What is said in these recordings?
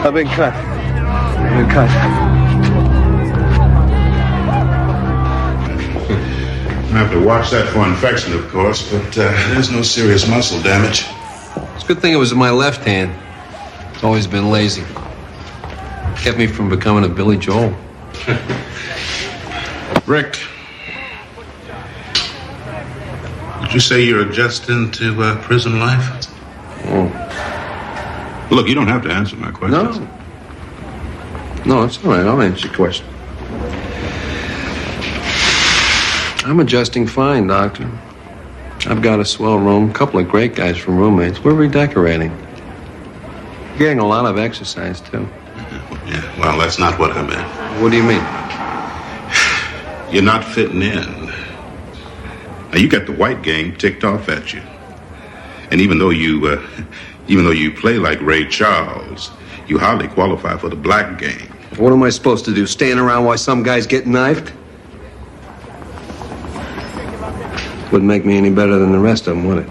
I've been cut. I have to watch that for infection, of course, but there's no serious muscle damage. It's a good thing it was in my left hand. It's always been lazy. Kept me from becoming a Billy Joel. Rick, did you say you're adjusting to prison life? Oh. Look, you don't have to answer my question. No, it's all right. I'll answer your question. I'm adjusting fine, Doctor. I've got a swell room, a couple of great guys from roommates. We're redecorating. Getting a lot of exercise, too. Yeah, well, that's not what I meant. What do you mean? You're not fitting in. Now, you got the white gang ticked off at you. And even though you play like Ray Charles, you hardly qualify for the black gang. What am I supposed to do, stand around while some guys get knifed? Wouldn't make me any better than the rest of them, would it?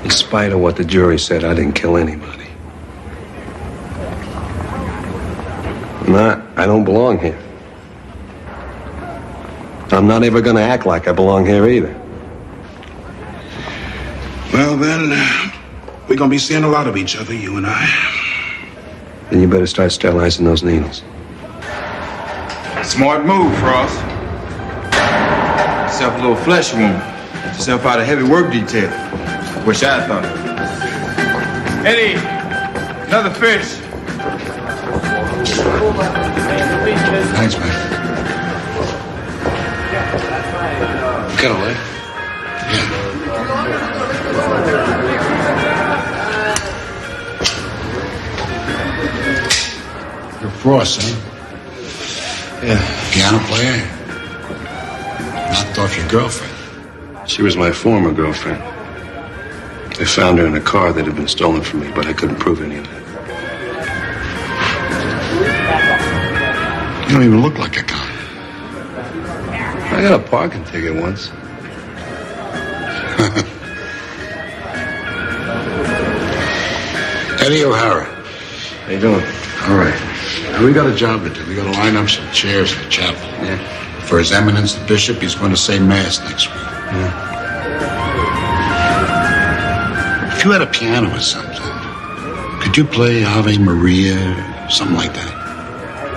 In spite of what the jury said, I didn't kill anybody. I don't belong here. I'm not ever going to act like I belong here either. Well, then, we're going to be seeing a lot of each other, you and I. Then you better start sterilizing those needles. Smart move, Frost. Yourself a little flesh wound. Get yourself out of heavy work detail. Wish I thought. Eddie, another fish. Thanks, man. Got a leg? You're Frost, huh? Yeah. Piano player? Knocked off your girlfriend. She was my former girlfriend. I found her in a car that had been stolen from me, but I couldn't prove any of it. You don't even look like a con. I got a parking ticket once. Eddie O'Hara. How you doing? All right. Now, we got a job to do. We got to line up some chairs in the chapel. Yeah. For His Eminence the Bishop, he's going to say Mass next week. Yeah. If you had a piano or something, could you play Ave Maria, something like that?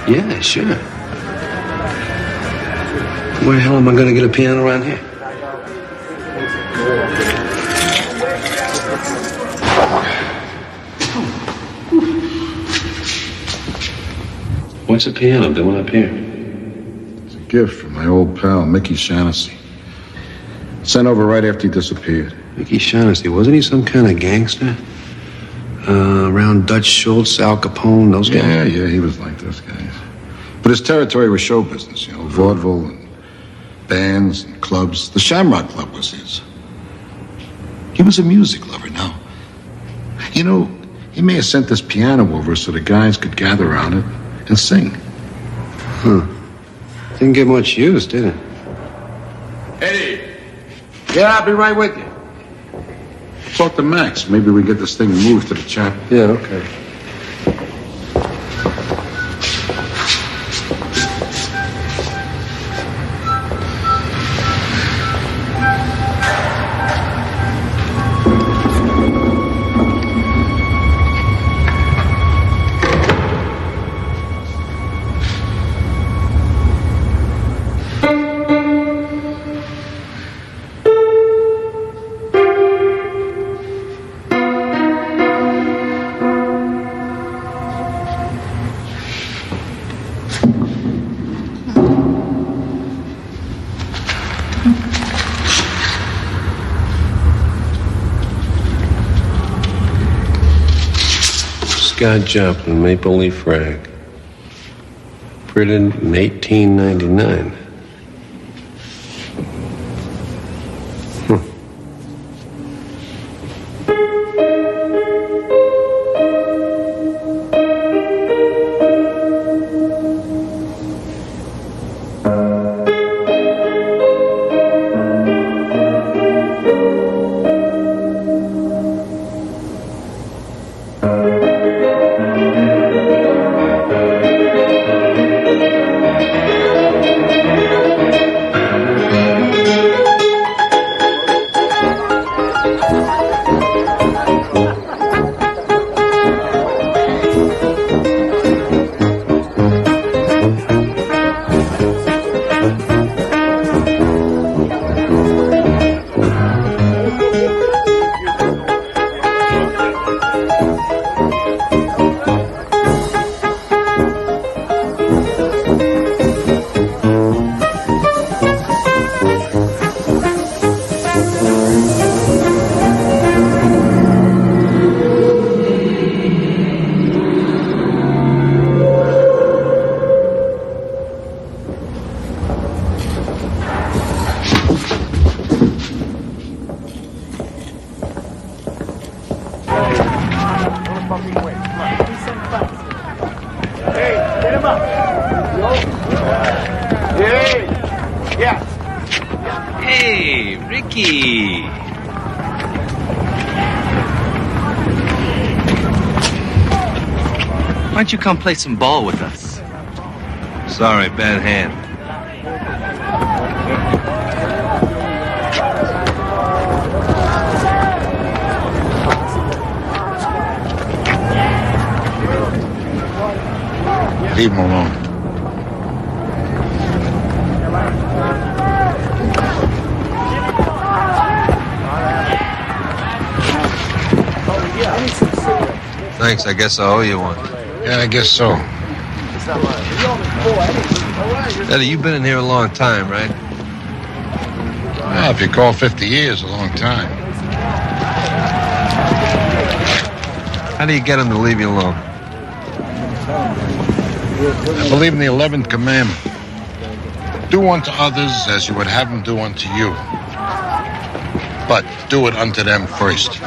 Yeah, sure. Where the hell am I going to get a piano around here? What's a piano doing up here? It's a gift from my old pal, Mickey Shaughnessy. Sent over right after he disappeared. Mickey Shaughnessy, wasn't he some kind of gangster? Around Dutch Schultz, Al Capone, those guys? Yeah, he was like those guys. But his territory was show business, vaudeville and bands and clubs. The Shamrock Club was his. He was a music lover now. He may have sent this piano over so the guys could gather around it and sing. Didn't get much use, did it? Eddie. Yeah, I'll be right with you. Talk to Max. Maybe we get this thing moved to the chapel. Yeah, okay. Scott Joplin, Maple Leaf Rag. Printed in 1899. Hey, Ricky. Why don't you come play some ball with us? Sorry, bad hand. Leave him alone. Thanks, I guess I owe you one. Yeah, I guess so. Eddie, you've been in here a long time, right? Well, if you call 50 years a long time. How do you get him to leave you alone? I believe in the 11th commandment. Do unto others as you would have them do unto you. But do it unto them first.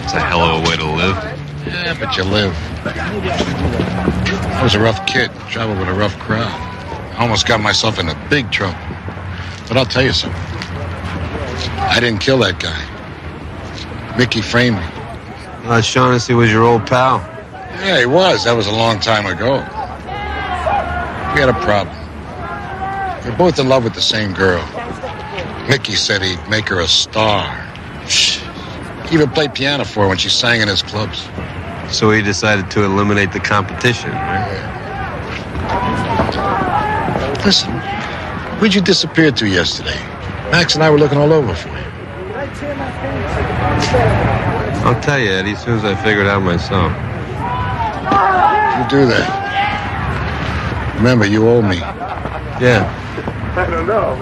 It's a hell of a way to live. Yeah, but you live. I was a rough kid, traveled with a rough crowd. I almost got myself into big trouble. But I'll tell you something. I didn't kill that guy. Mickey framed me. Shaughnessy was your old pal. Yeah, he was. That was a long time ago. We had a problem. We were both in love with the same girl. Mickey said he'd make her a star. He even played piano for her when she sang in his clubs. So he decided to eliminate the competition, right? Listen, where'd you disappear to yesterday? Max and I were looking all over for you. I'll tell you, Eddie, as soon as I figure it out myself. You do that. Remember, you owe me. Yeah. I don't know.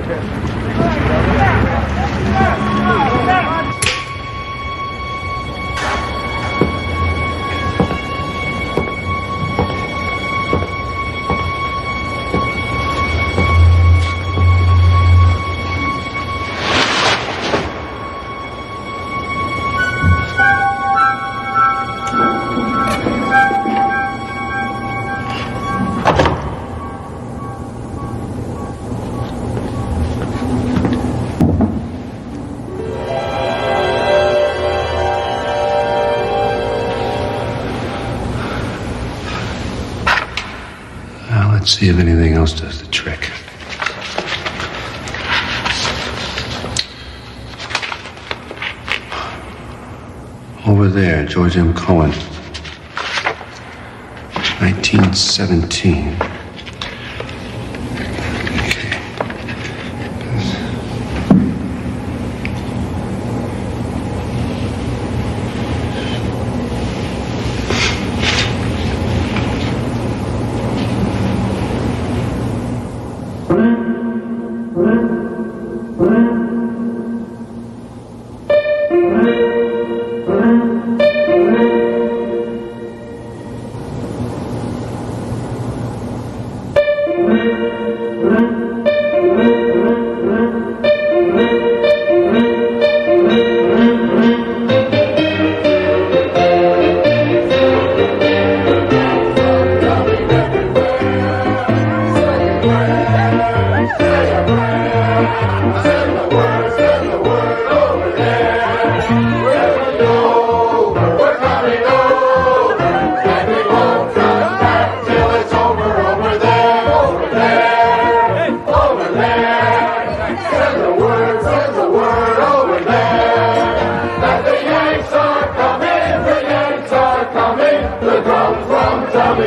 Let's see if anything else does the trick. Over there, George M. Cohen. 1917.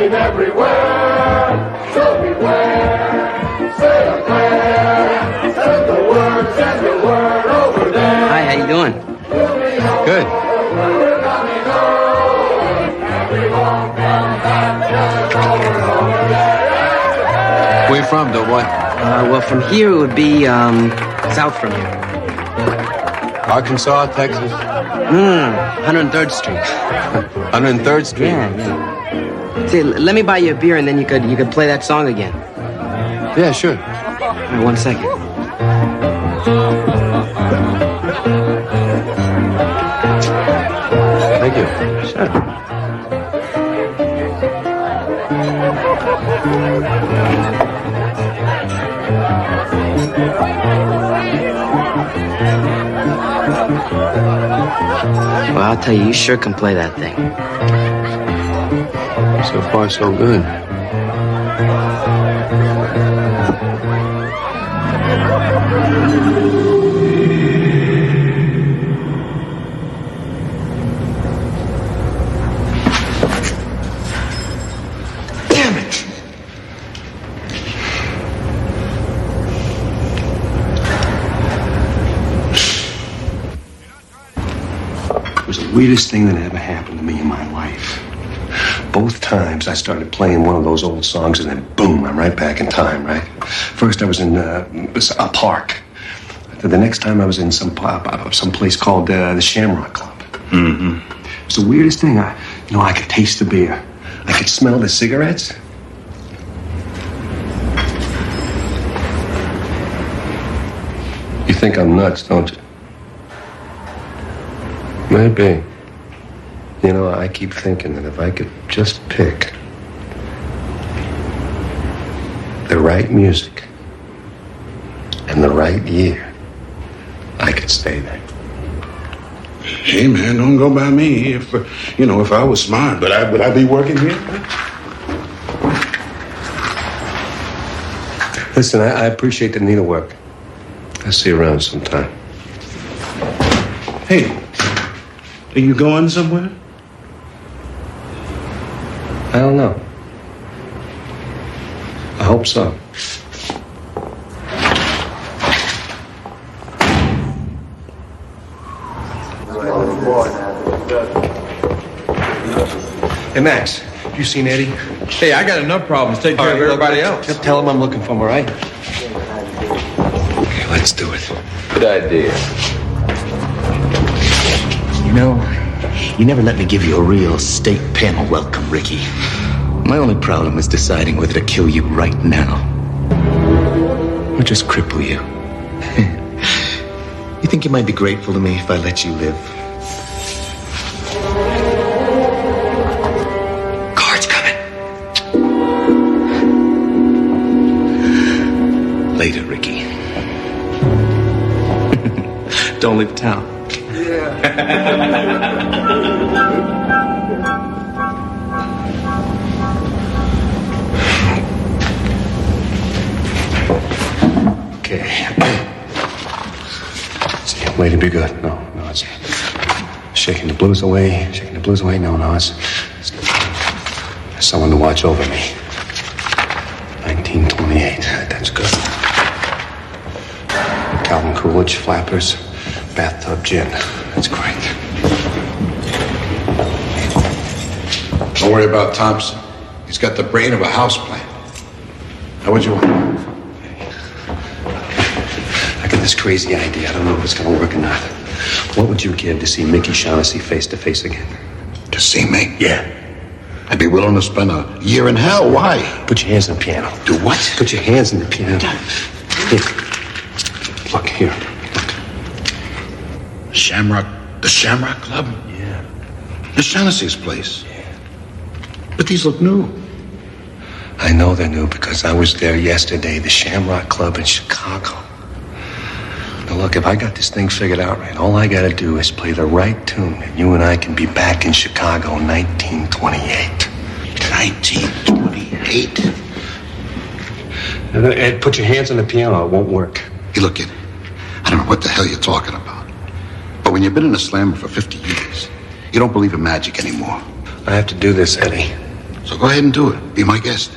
coming everywhere. So beware. Say a prayer. Send the word over there. Hi, how you doing? Good. We're coming home. And we won't come back just over there. Where you from, doughboy? Well, from here it would be, south from here. Arkansas, Texas? No, 103rd Street. 103rd Street? Yeah. See, let me buy you a beer and then you could play that song again. Yeah, sure. All right, 1 second. Thank you. Sure. Well, I'll tell you, you sure can play that thing. So far, so good. Damn it! It was the weirdest thing that ever happened to me in my life. Both times I started playing one of those old songs and then boom, I'm right back in time, right? First I was in a park. The next time I was in some place called the Shamrock Club. Mm-hmm. It was the weirdest thing. I could taste the beer. I could smell the cigarettes. You think I'm nuts, don't you? Maybe. You know, I keep thinking that if I could just pick the right music and the right year, I could stay there. Hey, man, don't go by me. If I was smart, would I be working here? Listen, I appreciate the needlework. I'll see you around sometime. Hey, are you going somewhere? I don't know. I hope so. Hey, Max, have you seen Eddie? Hey, I got enough problems taking care of everybody else. Just tell him I'm looking for him, all right? Okay, let's do it. Good idea. You know, you never let me give you a real state panel welcome, Ricky. My only problem is deciding whether to kill you right now or just cripple you. You think you might be grateful to me if I let you live? Car's coming. Later, Ricky. Don't leave town. Okay. See, lady, be good. No, it's shaking the blues away. Shaking the blues away. No, it's someone to watch over me. 1928. That's good. Calvin Coolidge, Flappers, bathtub gin. That's great. Don't worry about Thompson. He's got the brain of a houseplant. How would you want? I got this crazy idea. I don't know if it's going to work or not. What would you give to see Mickey Shaughnessy face to face again? To see me? Yeah. I'd be willing to spend a year in hell. Why? Put your hands on the piano. Do what? Put your hands on the piano. Here. Look, here. The Shamrock Club? Yeah. The Shaughnessy's place. Yeah. But these look new. I know they're new because I was there yesterday, the Shamrock Club in Chicago. Now look, if I got this thing figured out right, all I gotta do is play the right tune, and you and I can be back in Chicago in 1928. 1928? Ed, put your hands on the piano, it won't work. Hey, look, kid, I don't know what the hell you're talking about. But when you've been in a slammer for 50 years, you don't believe in magic anymore. I have to do this, Eddie. So go ahead and do it. Be my guest.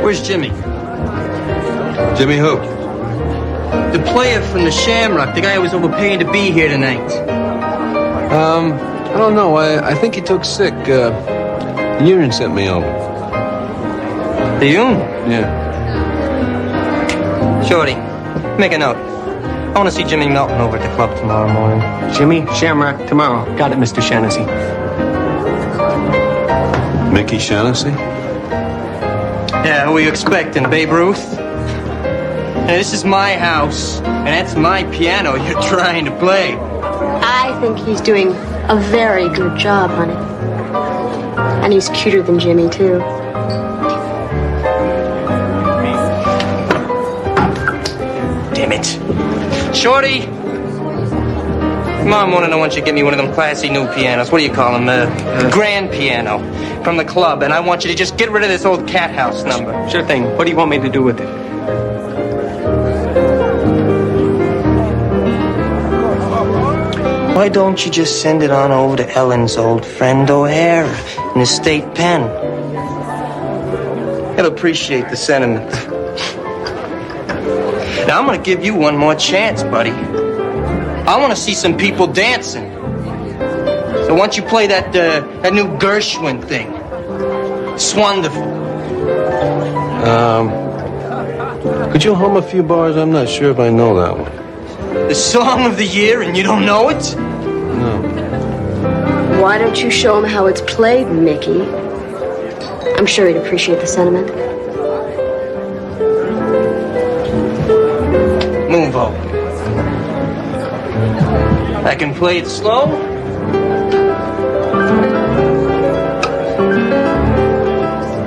Where's Jimmy? Jimmy who? The player from the Shamrock, the guy who was overpaying to be here tonight. I don't know. I think he took sick. The union sent me over. The union? Yeah. Shorty, make a note. I want to see Jimmy Melton over at the club tomorrow morning. Jimmy, Shamrock, tomorrow. Got it, Mr. Shaughnessy. Mickey Shaughnessy? Yeah, who are you expecting, Babe Ruth? Hey, this is my house, and that's my piano you're trying to play. I think he's doing a very good job, honey. And he's cuter than Jimmy, too. Damn it. Shorty! Tomorrow morning I want you to get me one of them classy new pianos. What do you call them? Grand piano. From the club. And I want you to just get rid of this old cat house number. Sure thing. What do you want me to do with it? Why don't you just send it on over to Ellen's old friend O'Hara in the state pen? He'll appreciate the sentiment. Now, I'm gonna give you one more chance, buddy. I want to see some people dancing. So why don't you play that new Gershwin thing? It's wonderful. Could you hum a few bars? I'm not sure if I know that one. The song of the year and you don't know it? No. Why don't you show him how it's played, Mickey? I'm sure he'd appreciate the sentiment. Move over. I can play it slow.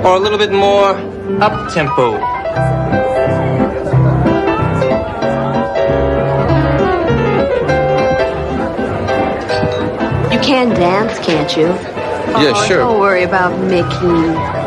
Or a little bit more up-tempo. You can dance, can't you? Yeah, sure. Don't worry about Mickey.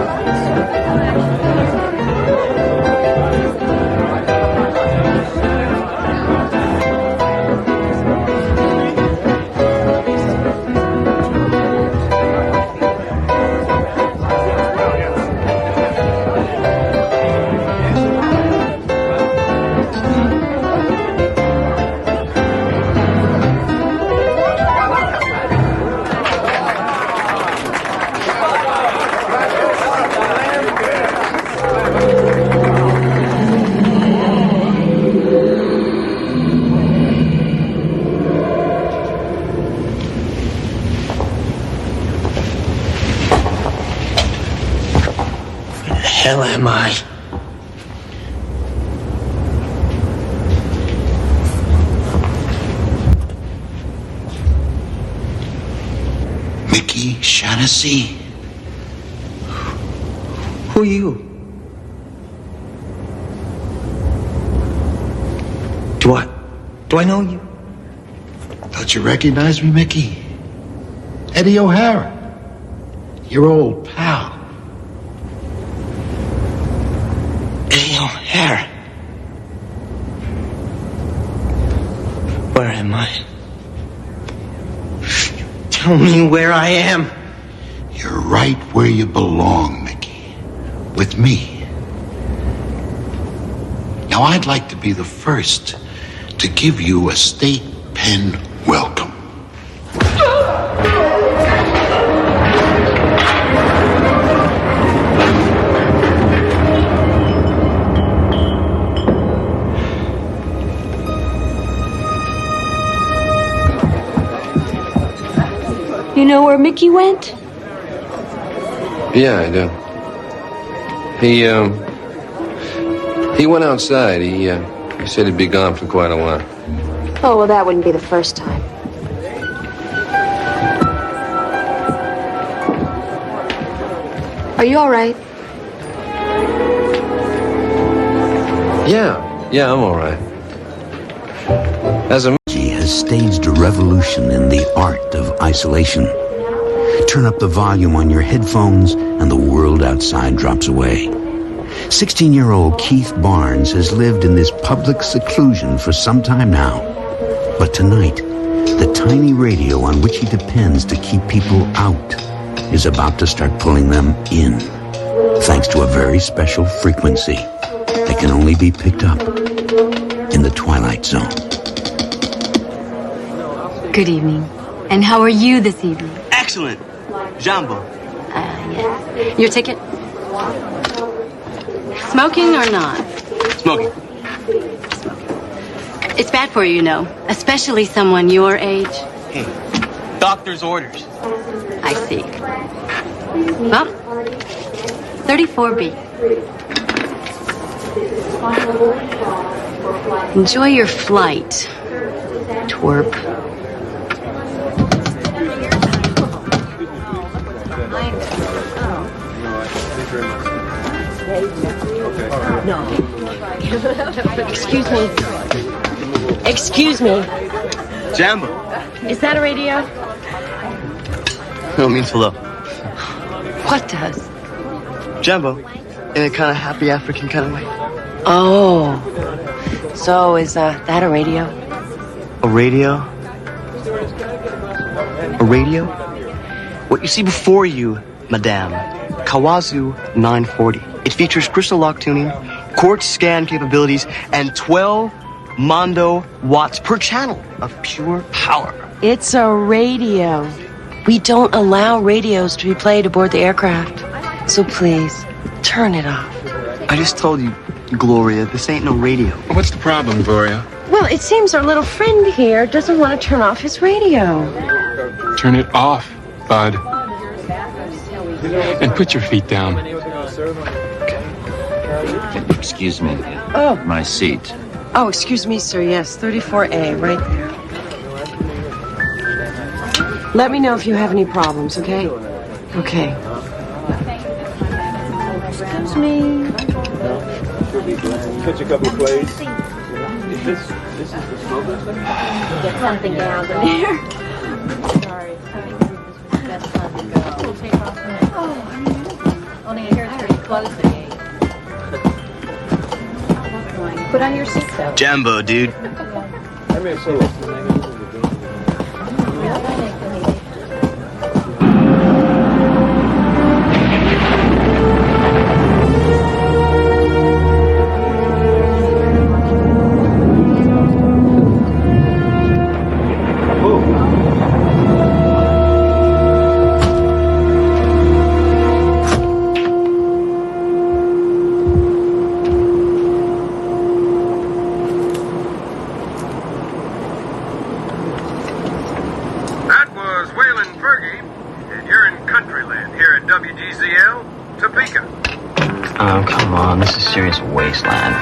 Hell am I? Mickey Shaughnessy? Who are you? Do I know you? Don't you recognize me, Mickey? Eddie O'Hara. Your old pal. Eddie O'Hara. Where am I? Tell me where I am. You're right where you belong, Mickey. With me. Now, I'd like to be the first to give you a state pen welcome. You know where Mickey went? Yeah, I do. He went outside. He said he'd be gone for quite a while. Oh, well, that wouldn't be the first time. Are you all right? Yeah, I'm all right. As a He has staged a revolution in the art of isolation. Turn up the volume on your headphones and the world outside drops away. 16-year-old Keith Barnes has lived in this public seclusion for some time now. But tonight, the tiny radio on which he depends to keep people out is about to start pulling them in, thanks to a very special frequency that can only be picked up in the Twilight Zone. Good evening. And how are you this evening? Excellent. Jumbo. Yes. Your ticket? Smoking or not? Smoking. It's bad for you, you know, especially someone your age. Hey, doctor's orders. I see. Well, 34B. Enjoy your flight, twerp. No. Excuse me. Excuse me. Jambo. Is that a radio? No, it means hello. What does? Jambo. In a kind of happy African kind of way. Oh. So is that a radio? A radio? A radio? What you see before you, Madame, Kawazu 940. It features crystal lock tuning, quartz scan capabilities, and 12 Mondo watts per channel of pure power. It's a radio. We don't allow radios to be played aboard the aircraft. So please, turn it off. I just told you, Gloria, this ain't no radio. What's the problem, Gloria? Well, it seems our little friend here doesn't want to turn off his radio. Turn it off, bud. And put your feet down. Excuse me. Oh. My seat. Oh, excuse me, sir. Yes, 34A, right there. Let me know if you have any problems, okay? Okay. Excuse me. Catch a couple of plays. This is the smoker? Get something down there. Sorry. That's time to go. We'll take off the next. Only here's pretty close to 8. Put on your seatbelt. Jambo, dude. I mean, so. Oh, come on. This is serious wasteland.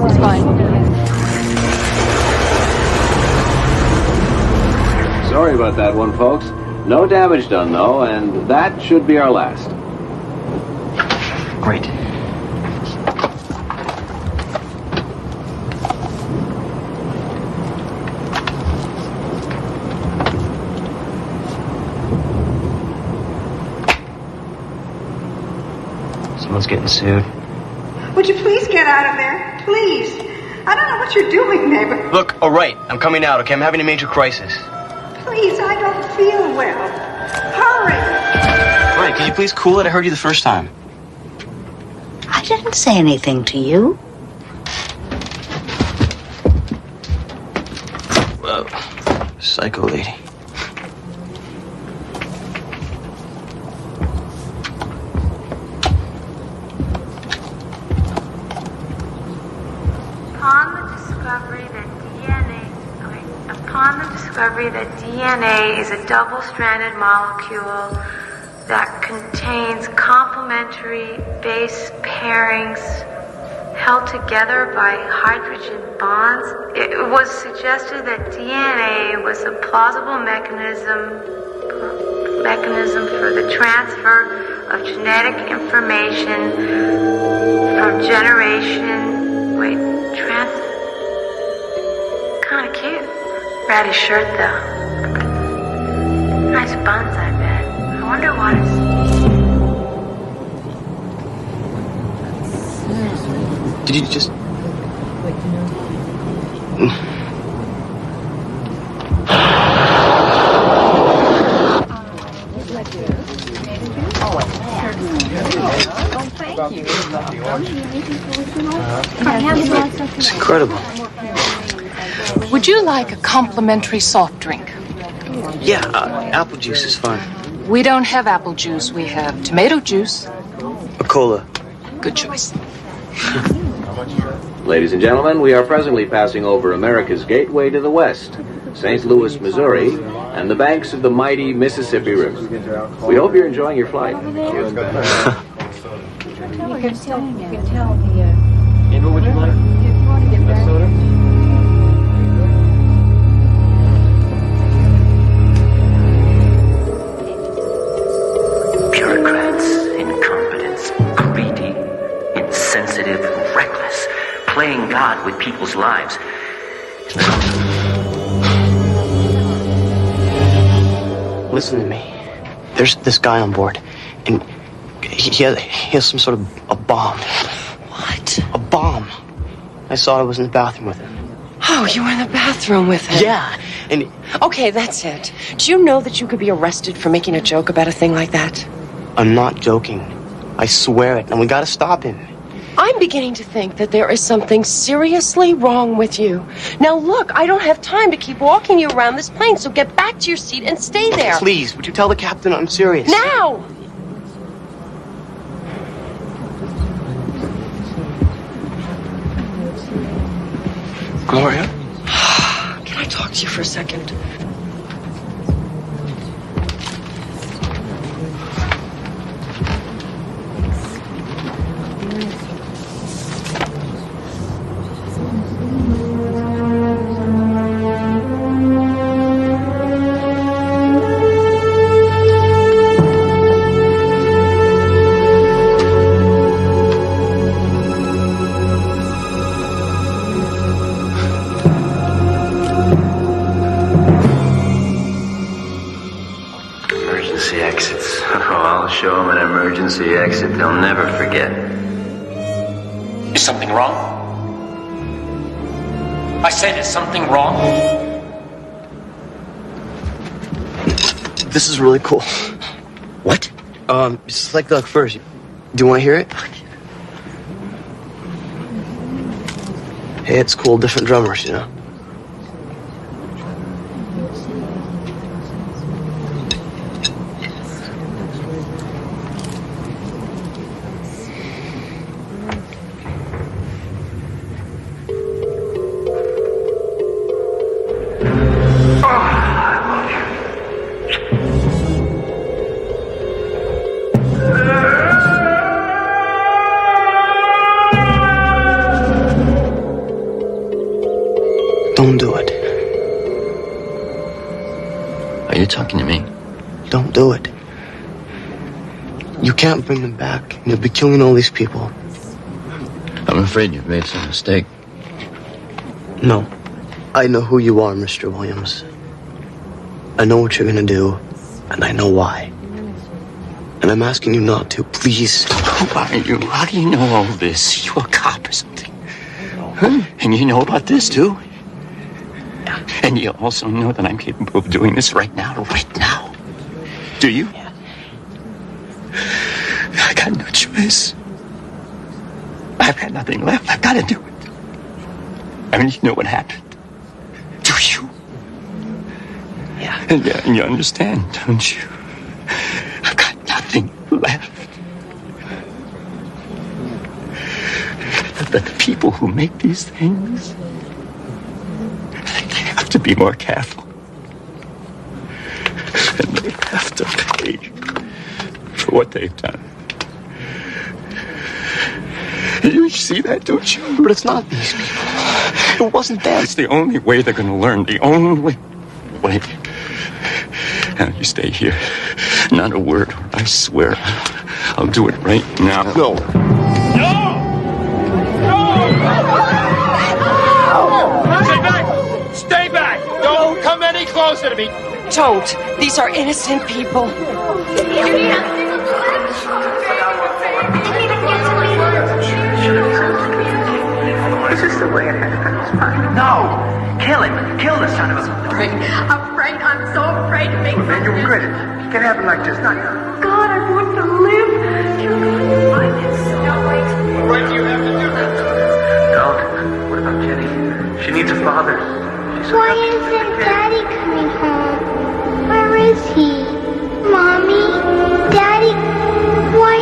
It's fine. Sorry about that one, folks. No damage done, though, and that should be our last. Great. Someone's getting sued. Would you please get out of there? Please. I don't know what you're doing, neighbor. Look, all right, I'm coming out, okay? I'm having a major crisis. Please, I don't feel well. Hurry. All right, could you please cool it? I heard you the first time. I didn't say anything to you. Whoa. Psycho lady. upon the discovery that DNA is a double-stranded molecule that contains complementary base pairings held together by hydrogen bonds, it was suggested that DNA was a plausible mechanism for the transfer of genetic information from generation. Kind of cute. Ratty shirt though. Nice buns, I bet. I wonder what it's. Did you just... It's incredible. Would you like a complimentary soft drink? Yeah, apple juice is fine. We don't have apple juice. We have tomato juice. A cola. Good choice. Ladies and gentlemen, we are presently passing over America's gateway to the west, St. Louis, Missouri, and the banks of the mighty Mississippi River. We hope you're enjoying your flight. You can tell the... Ava, would you like a soda? Bureaucrats, incompetents, greedy, insensitive, reckless, playing God with people's lives. Listen to me. There's this guy on board, and he has some sort of a bomb. What? A bomb. I saw it was in the bathroom with him. Oh, you were in the bathroom with him? Yeah, and... Okay, that's it. Do you know that you could be arrested for making a joke about a thing like that? I'm not joking. I swear it, and we gotta stop him. I'm beginning to think that there is something seriously wrong with you. Now look, I don't have time to keep walking you around this plane, so get back to your seat and stay there. Please, would you tell the captain I'm serious? Now! Gloria? Can I talk to you for a second? Exit they'll never forget. Is something wrong? I said, is something wrong? This is really cool. What? It's like the first. Do you want to hear it? Hey, it's cool. Different drummers, you know. Don't do it. Are you talking to me? Don't do it. You can't bring them back. You'll be killing all these people. I'm afraid you've made some mistake. No. I know who you are, Mr. Williams. I know what you're gonna do, and I know why. And I'm asking you not to, please. Who are you? How do you know all this? You a cop or something? Huh? And you know about this, too? And you also know that I'm capable of doing this right now. Do you? Yeah. I got no choice. I've got nothing left. I've got to do it. I mean, you know what happened. Do you? Yeah. And you understand, don't you? I've got nothing left. But the people who make these things, they have to be be more careful. And they have to pay for what they've done. You see that, don't you? But it's not these people. It wasn't them. It's the only way they're going to learn. The only way. Now, you stay here. Not a word. I swear. I'll do it right now. No. Stay back! Stay back! Don't come any closer to me! Don't. These are innocent people. Is this the way it happens? No! Kill him! Kill the son of a... Afraid. I'm so afraid to make Man, you're good. It can happen like this, not now. God, I want to live. What do you have to do? Don't. What about Jenny? She needs a father. Why isn't Daddy coming home? Where is he? Mommy? Daddy? Why?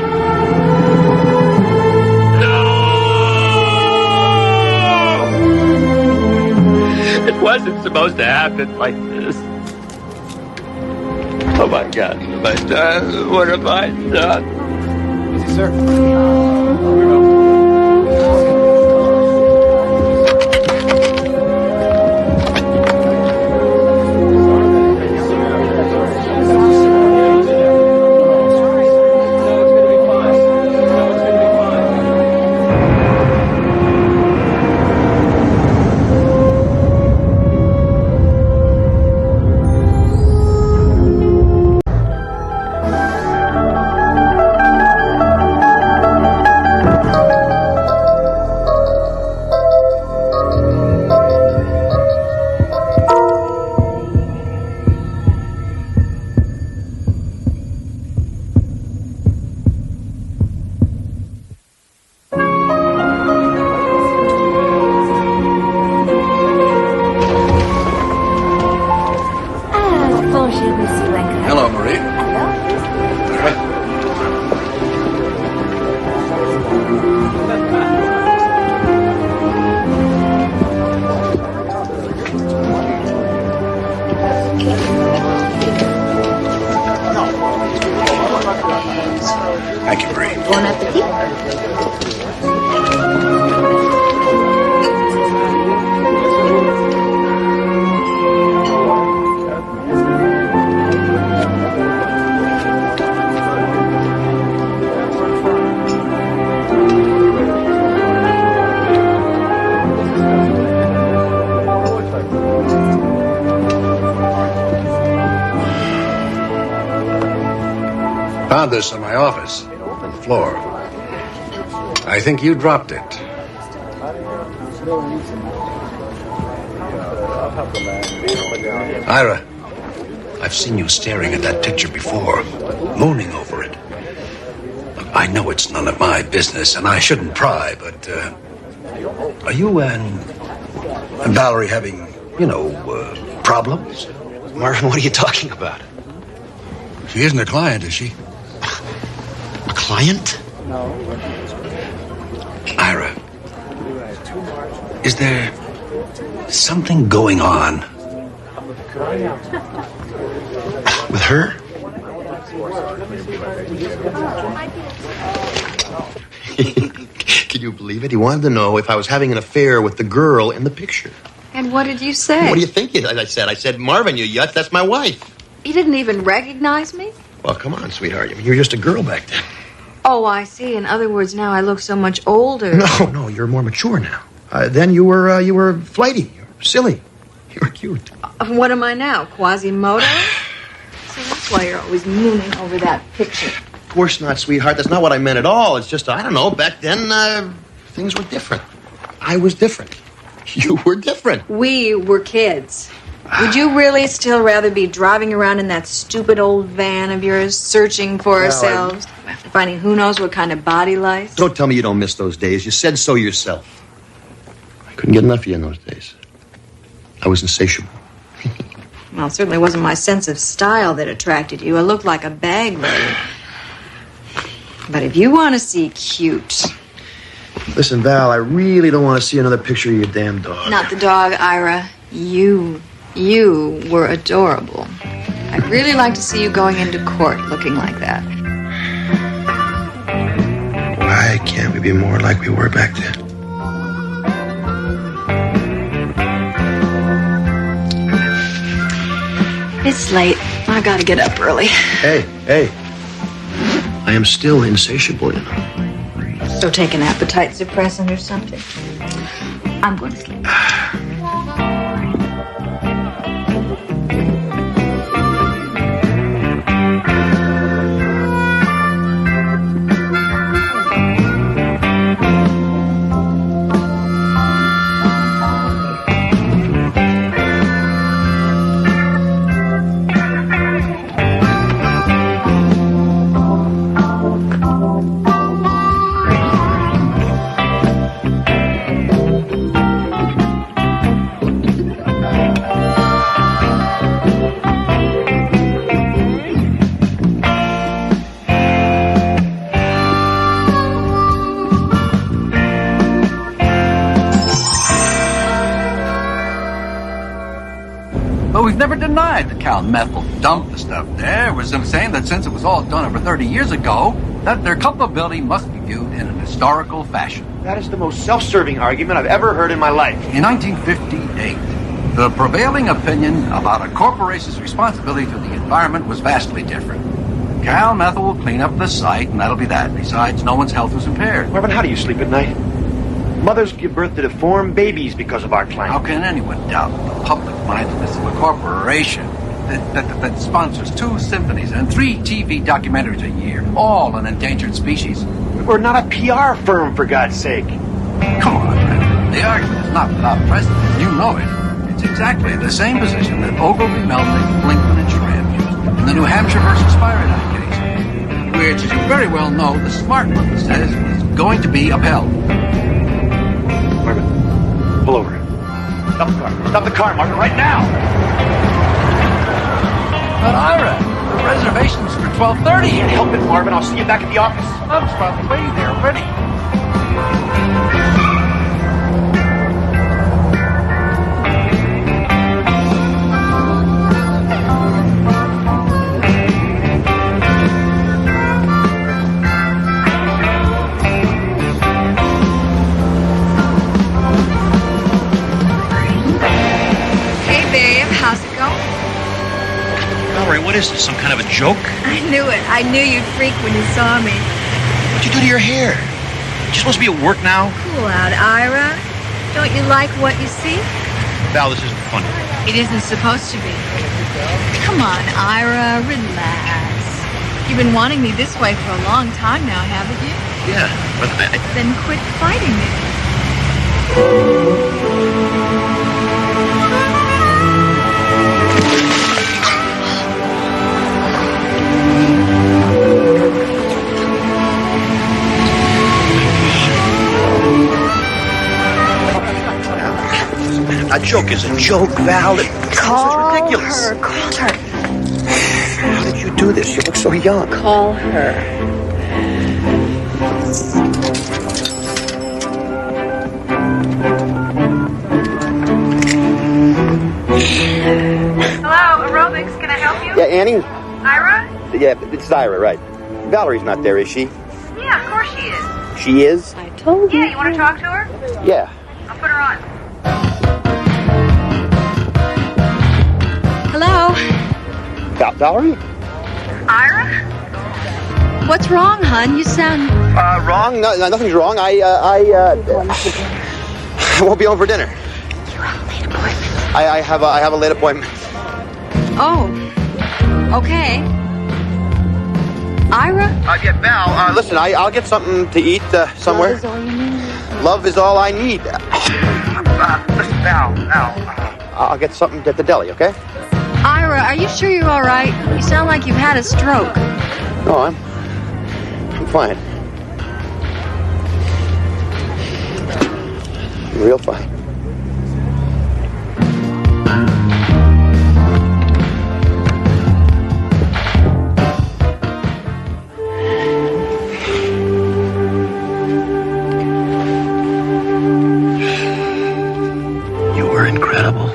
It wasn't supposed to happen like this. Oh my God, what have I done? What have I done? Easy, sir. Hello, Marie. Thank you, Marie. Bon appetit. Found this in my office, on the floor. I think you dropped it. Ira, I've seen you staring at that picture before, mooning over it. Look, I know it's none of my business, and I shouldn't pry, but are you and Valerie having, problems? Marvin, what are you talking about? She isn't a client, is she? A client? Ira, is there something going on? With her? Can you believe it? He wanted to know if I was having an affair with the girl in the picture. And what did you say? What do you think I said, Marvin, you yutz, that's my wife. You didn't even recognize me? Well, come on, sweetheart. I mean, you were just a girl back then. Oh, I see. In other words, now I look so much older. No, you're more mature now. Then you were flighty, you were silly, you were cute. What am I now? Quasimodo? So that's why you're always mooning over that picture. Of course not, sweetheart. That's not what I meant at all. It's just, I don't know, back then, things were different. I was different. You were different. We were kids. Would you really still rather be driving around in that stupid old van of yours, searching for ourselves, finding who knows what kind of body lice? Don't tell me you don't miss those days. You said so yourself. I couldn't get enough of you in those days. I was insatiable. Well, it certainly wasn't my sense of style that attracted you. I looked like a bag lady. But if you want to see cute... Listen, Val, I really don't want to see another picture of your damn dog. Not the dog, Ira. You. You were adorable. I'd really like to see you going into court looking like that. Why can't we be more like we were back then? It's late. I gotta get up early. Hey. I am still insatiable, you know. So take an appetite suppressant or something. I'm going to sleep. But we've never denied that Cal Methyl dumped the stuff there. We're simply saying that since it was all done over 30 years ago, that their culpability must be viewed in an historical fashion. That is the most self-serving argument I've ever heard in my life. In 1958, the prevailing opinion about a corporation's responsibility to the environment was vastly different. Cal Methyl will clean up the site, and that'll be that. Besides, no one's health was impaired. Marvin, how do you sleep at night? Mothers give birth to deformed babies because of our climate. How can anyone doubt the public-mindedness of a corporation that sponsors 2 symphonies and 3 TV documentaries a year, all on endangered species? We're not a PR firm, for God's sake. Come on, man. The argument is not without precedent. You know it. It's exactly the same position that Ogilvy, Melnick, Blinkman, and Schramm used in the New Hampshire versus Fahrenheit case, which, as you very well know, the smart one says is going to be upheld. Marvin, pull over. Stop the car. Stop the car, Marvin, right now! But Ira, the reservation's for 12:30. Can't help it, Marvin. I'll see you back at the office. I'm probably waiting there already. How's it going? Valerie, what is this? Some kind of a joke? I knew it. I knew you'd freak when you saw me. What'd you do to your hair? You supposed to be at work now? Cool out, Ira. Don't you like what you see? Val, this isn't funny. It isn't supposed to be. Come on, Ira, relax. You've been wanting me this way for a long time now, haven't you? Yeah, but Then quit fighting me. A joke is a joke, Val. This is ridiculous. Call her. How did you do this? You look so young. Call her. Hello, aerobics. Can I help you? Yeah, Annie? Ira? Yeah, it's Ira, right. Valerie's not there, is she? Yeah, of course she is. She is? I told you. Yeah, you want to talk to her? Yeah. I'll put her on. Hello? Valerie? Ira? What's wrong, hon? You sound... Wrong? No, nothing's wrong. I won't be home for dinner. You have a late appointment. I have a late appointment. Oh. Okay. Ira? Yeah, Val, listen, I'll get something to eat somewhere. Love is all you need. Love is all I need. Listen, Val, I'll get something at the deli, okay? Ira, are you sure you're all right? You sound like you've had a stroke. No, I'm fine. I'm real fine. You were incredible.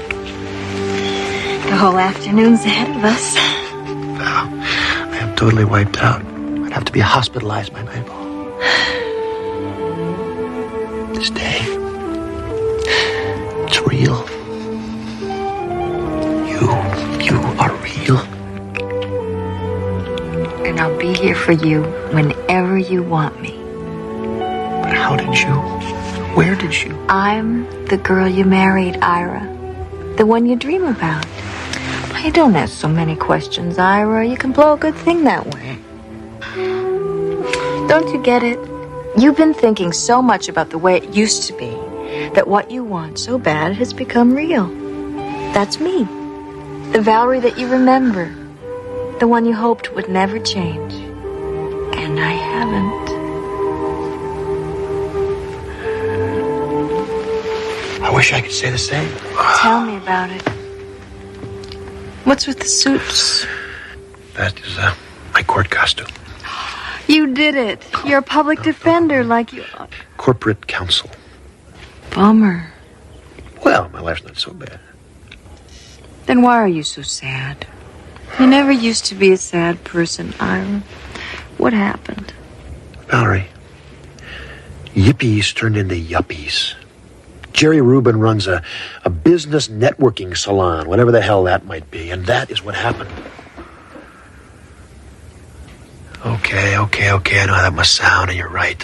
afternoons ahead of us. I am totally wiped out. I'd have to be hospitalized by nightfall. This day, it's real. You are real. And I'll be here for you whenever you want me. But how did you? Where did you? I'm the girl you married, Ira. The one you dream about. Why, don't ask so many questions, Ira. You can blow a good thing that way. Don't you get it? You've been thinking so much about the way it used to be that what you want so bad has become real. That's me. The Valerie that you remember. The one you hoped would never change. And I haven't. I wish I could say the same. Tell me about it. What's with the suits? That is my court costume. You did it. You're a public defender like you are. Corporate counsel. Bummer. Well, my life's not so bad. Then why are you so sad? You never used to be a sad person, Ira. What happened? Valerie, yippies turned into yuppies. Jerry Rubin runs a business networking salon, whatever the hell that might be, and that is what happened. Okay, I know how that must sound, and you're right.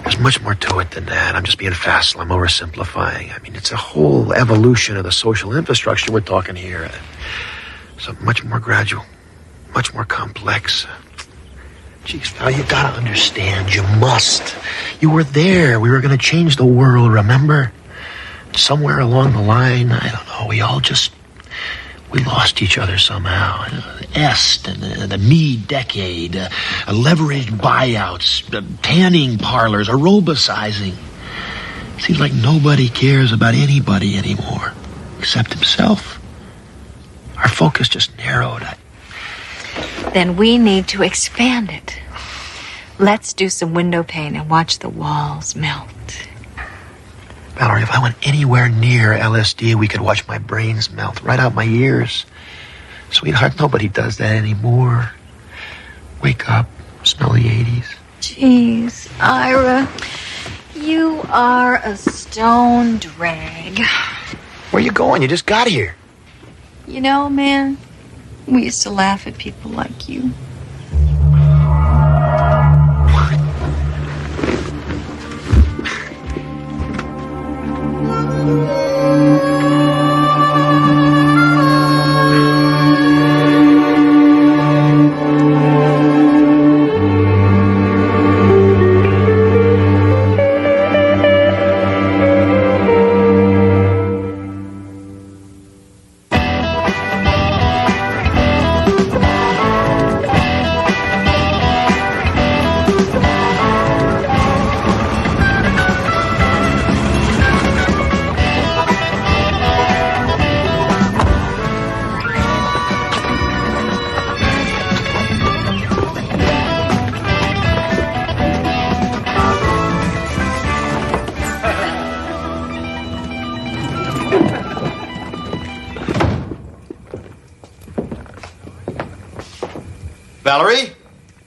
There's much more to it than that. I'm just being facile. I'm oversimplifying. I mean, it's a whole evolution of the social infrastructure we're talking here. So much more gradual, much more complex. Jeez, Val, you gotta understand. You must. You were there. We were gonna change the world, remember? Somewhere along the line, I don't know, we lost each other somehow. Est and the me decade, leveraged buyouts, tanning parlors, aerobicizing. Seems like nobody cares about anybody anymore, except himself. Our focus just narrowed. Then we need to expand it. Let's do some window pane and watch the walls melt. Valerie, if I went anywhere near LSD, we could watch my brains melt right out my ears. Sweetheart, nobody does that anymore. Wake up, smell the 80s. Jeez, Ira, you are a stone drag. Where you going? You just got here. You know, man, we used to laugh at people like you. Valerie?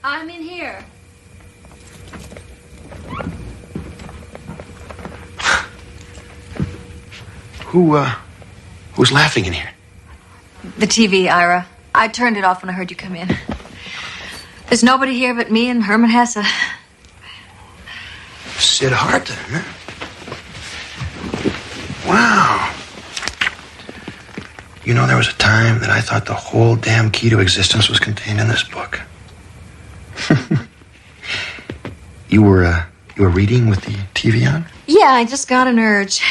I'm in here. Who's laughing in here? The TV, Ira. I turned it off when I heard you come in. There's nobody here but me and Herman Hesse. Sid Harton, huh? Wow. You know, there was a time that I thought the whole damn key to existence was contained in this book. You were reading with the TV on? Yeah, I just got an urge.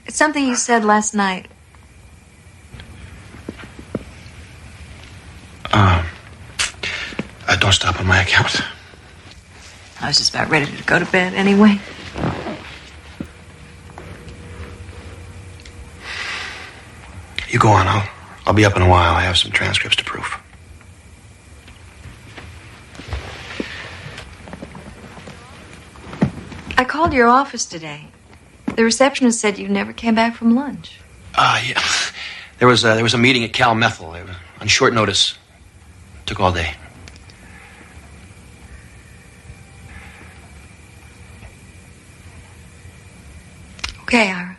It's something you said last night. Don't stop on my account. I was just about ready to go to bed anyway. You go on. I'll be up in a while. I have some transcripts to proof. I called your office today. The receptionist said you never came back from lunch. Yeah. There was a meeting at Cal Methyl on short notice. Took all day. Okay, Ira.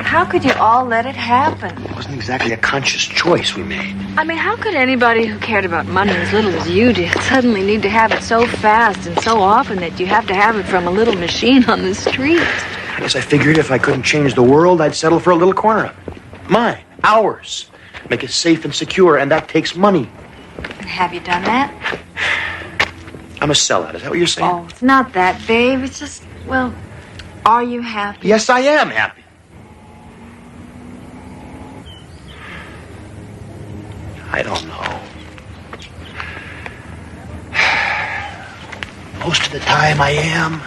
How could you all let it happen? It wasn't exactly a conscious choice we made. I mean, how could anybody who cared about money as little as you did suddenly need to have it so fast and so often that you have to have it from a little machine on the street? I guess I figured if I couldn't change the world, I'd settle for a little corner of it. Mine. Ours. Make it safe and secure, and that takes money. And have you done that? I'm a sellout. Is that what you're saying? Oh, it's not that, babe. It's just, well, are you happy? Yes, I am happy. I don't know. Most of the time I am.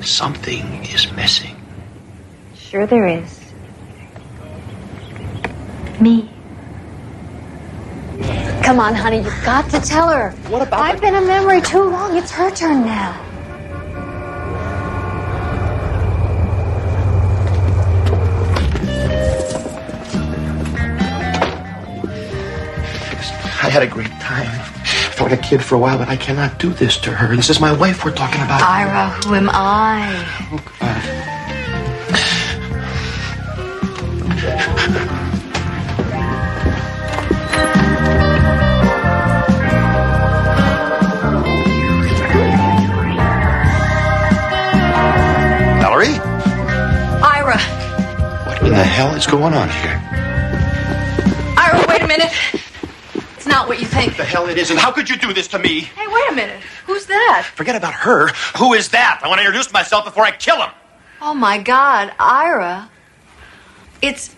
Something is missing. Sure there is. Me. Come on, honey, you've got to tell her. What about I've been a memory too long. It's her turn now. I had a great time. I felt like a kid for a while, but I cannot do this to her. This is my wife we're talking about. Ira, who am I? Oh, God. Valerie? Ira. What in the hell is going on here? Ira, wait a minute. It's not what you think. What the hell it is, and how could you do this to me? Hey, wait a minute. Who's that? Forget about her. Who is that? I want to introduce myself before I kill him. Oh, my God, Ira. It's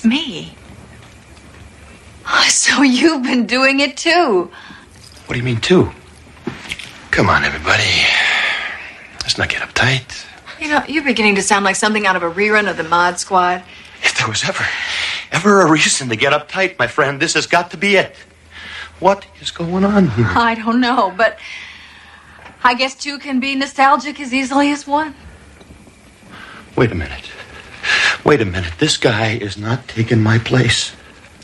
me. So you've been doing it, too. What do you mean, too? Come on, everybody. Let's not get uptight. You know, you're beginning to sound like something out of a rerun of the Mod Squad. If there was ever a reason to get uptight, my friend, this has got to be it. What is going on here? I don't know, but I guess two can be nostalgic as easily as one. Wait a minute. Wait a minute. This guy is not taking my place.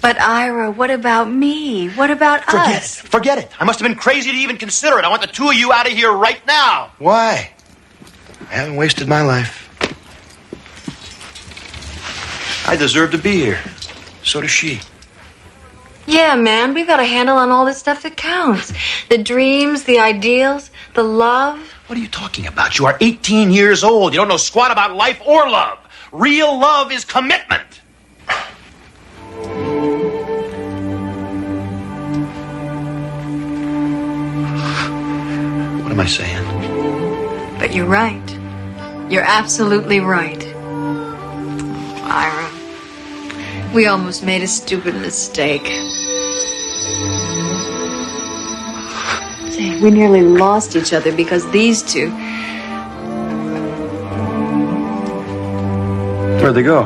But, Ira, what about me? What about us? Forget it. I must have been crazy to even consider it. I want the two of you out of here right now. Why? I haven't wasted my life. I deserve to be here. So does she. Yeah, man, we've got a handle on all this stuff that counts. The dreams, the ideals, the love. What are you talking about? You are 18 years old. You don't know squat about life or love. Real love is commitment. What am I saying? But you're right. You're absolutely right. Ira, we almost made a stupid mistake. Say, we nearly lost each other because these two... Where'd they go?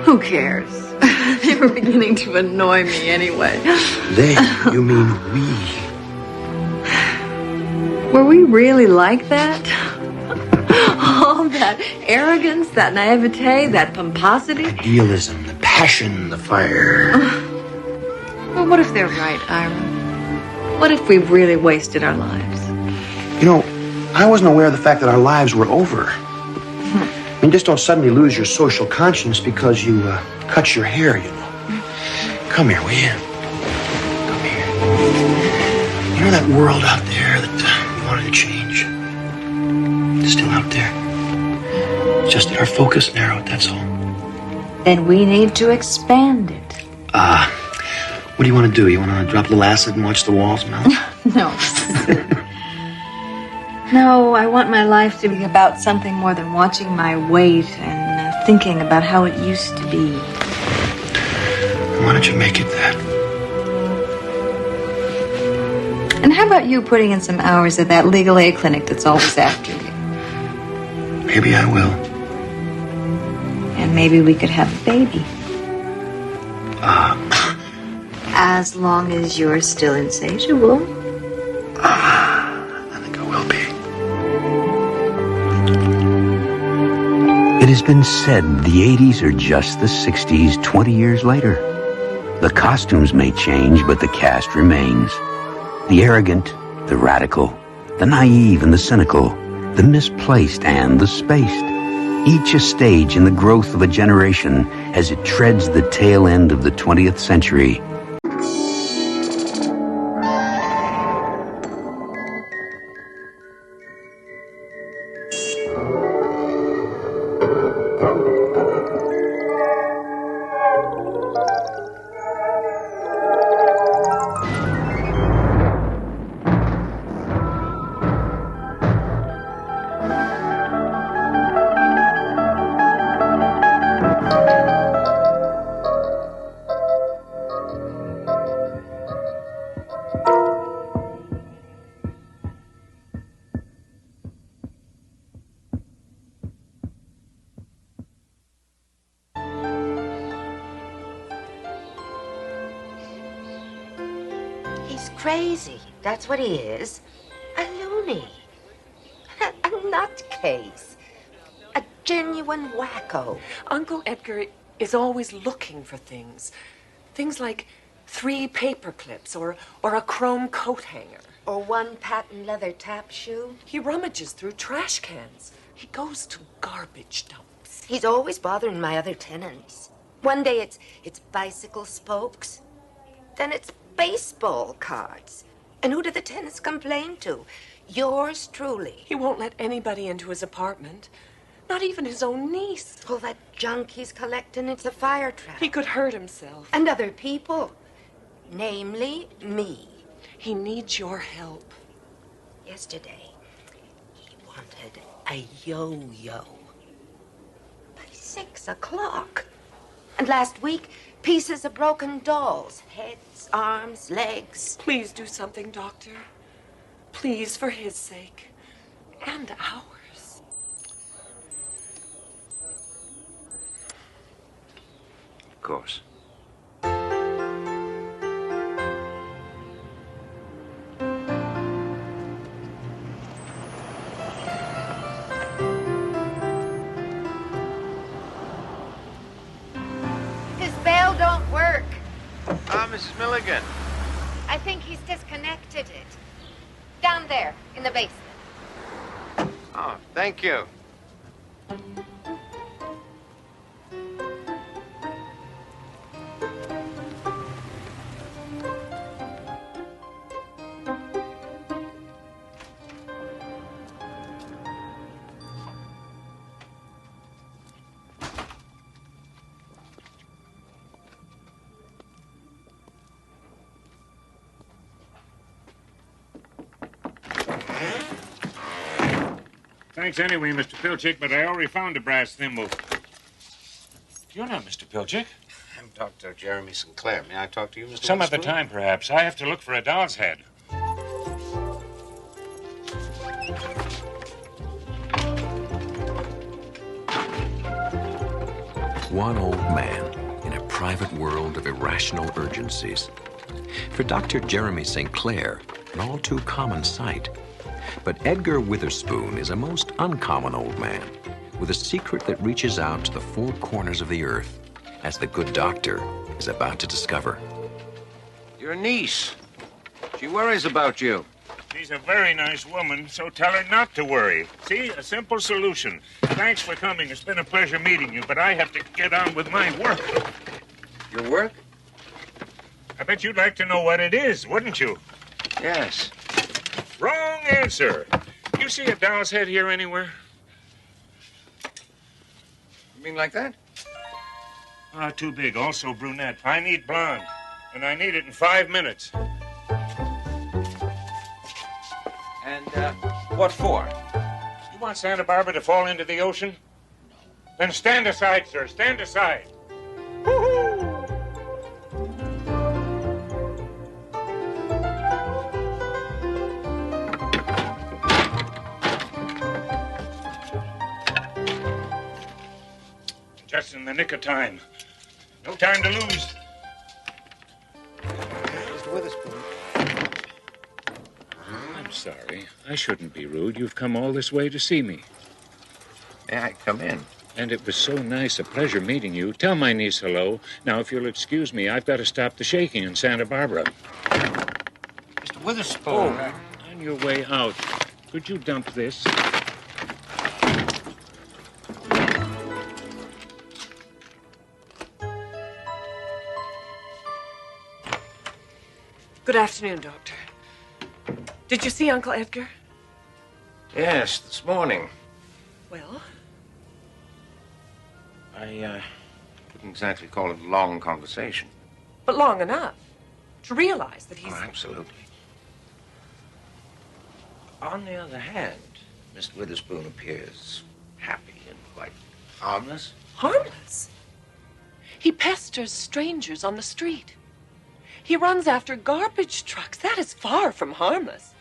Who cares? They were beginning to annoy me anyway. They? You mean we? Were we really like that? All that arrogance, that naivete, that pomposity. Idealism, the passion, the fire. Well, what if they're right, Ira? What if we've really wasted our lives? You know, I wasn't aware of the fact that our lives were over. I mean, just don't suddenly lose your social conscience because you cut your hair, you know. Come here, will you? Come here. You know that world out there that you wanted to change? It's still out there. It's just that our focus narrowed, that's all. Then we need to expand it. What do you want to do? You want to drop a little acid and watch the walls melt? No. No, I want my life to be about something more than watching my weight and thinking about how it used to be. Why don't you make it that? And how about you putting in some hours at that legal aid clinic that's always after you? Maybe I will. And maybe we could have a baby. As long as you're still insatiable. I think I will be. It has been said the 80s are just the 60s 20 years later. The costumes may change, but the cast remains. The arrogant, the radical, the naive and the cynical, the misplaced and the spaced. Each a stage in the growth of a generation as it treads the tail end of the 20th century. Crazy. That's what he is. A loony. A nutcase. A genuine wacko. Uncle Edgar is always looking for things. Things like 3 paper clips or a chrome coat hanger. Or 1 patent leather tap shoe. He rummages through trash cans. He goes to garbage dumps. He's always bothering my other tenants. One day it's bicycle spokes. Then it's baseball cards. And who do the tenants complain to? Yours truly. He won't let anybody into his apartment. Not even his own niece. All that junk he's collecting, it's a fire trap. He could hurt himself. And other people. Namely, me. He needs your help. Yesterday, he wanted a yo-yo. By 6 o'clock. And last week, pieces of broken dolls. Heads, arms, legs. Please do something, Doctor. Please, for his sake. And ours. Of course. His bell don't work. Ah, Mrs. Milligan. I think he's disconnected it. Down there, in the basement. Oh, thank you. Thanks anyway, Mr. Pilchick, but I already found a brass thimble. You're not Mr. Pilchick. I'm Dr. Jeremy Sinclair. May I talk to you, Mr. Some other Witherspoon? time, perhaps. I have to look for a doll's head. One old man in a private world of irrational urgencies. For Dr. Jeremy St. Clair, an all too common sight. But Edgar Witherspoon is a most uncommon old man with a secret that reaches out to the four corners of the earth, as the good doctor is about to discover. Your niece. She worries about you. She's a very nice woman, so tell her not to worry. See, a simple solution. Thanks for coming. It's been a pleasure meeting you, but I have to get on with my work. Your work? I bet you'd like to know what it is, wouldn't you? Yes. Wrong answer. You see a doll's head here anywhere? You mean like that? Ah, too big. Also brunette. I need blonde. And I need it in 5 minutes. And, what for? You want Santa Barbara to fall into the ocean? Then stand aside, sir. Stand aside. Just in the nick of time. No time to lose. Mr. Witherspoon. I'm sorry. I shouldn't be rude. You've come all this way to see me. May I come in? And it was so nice, a pleasure meeting you. Tell my niece hello. Now, if you'll excuse me, I've got to stop the shaking in Santa Barbara. Mr. Witherspoon. Oh, on your way out, could you dump this? Good afternoon, Doctor. Did you see Uncle Edgar? Yes, this morning. Well? I wouldn't exactly call it a long conversation. But long enough to realize that he's... Oh, absolutely. On the other hand, Mr. Witherspoon appears happy and quite harmless. Harmless? He pesters strangers on the street. He runs after garbage trucks. That is far from harmless.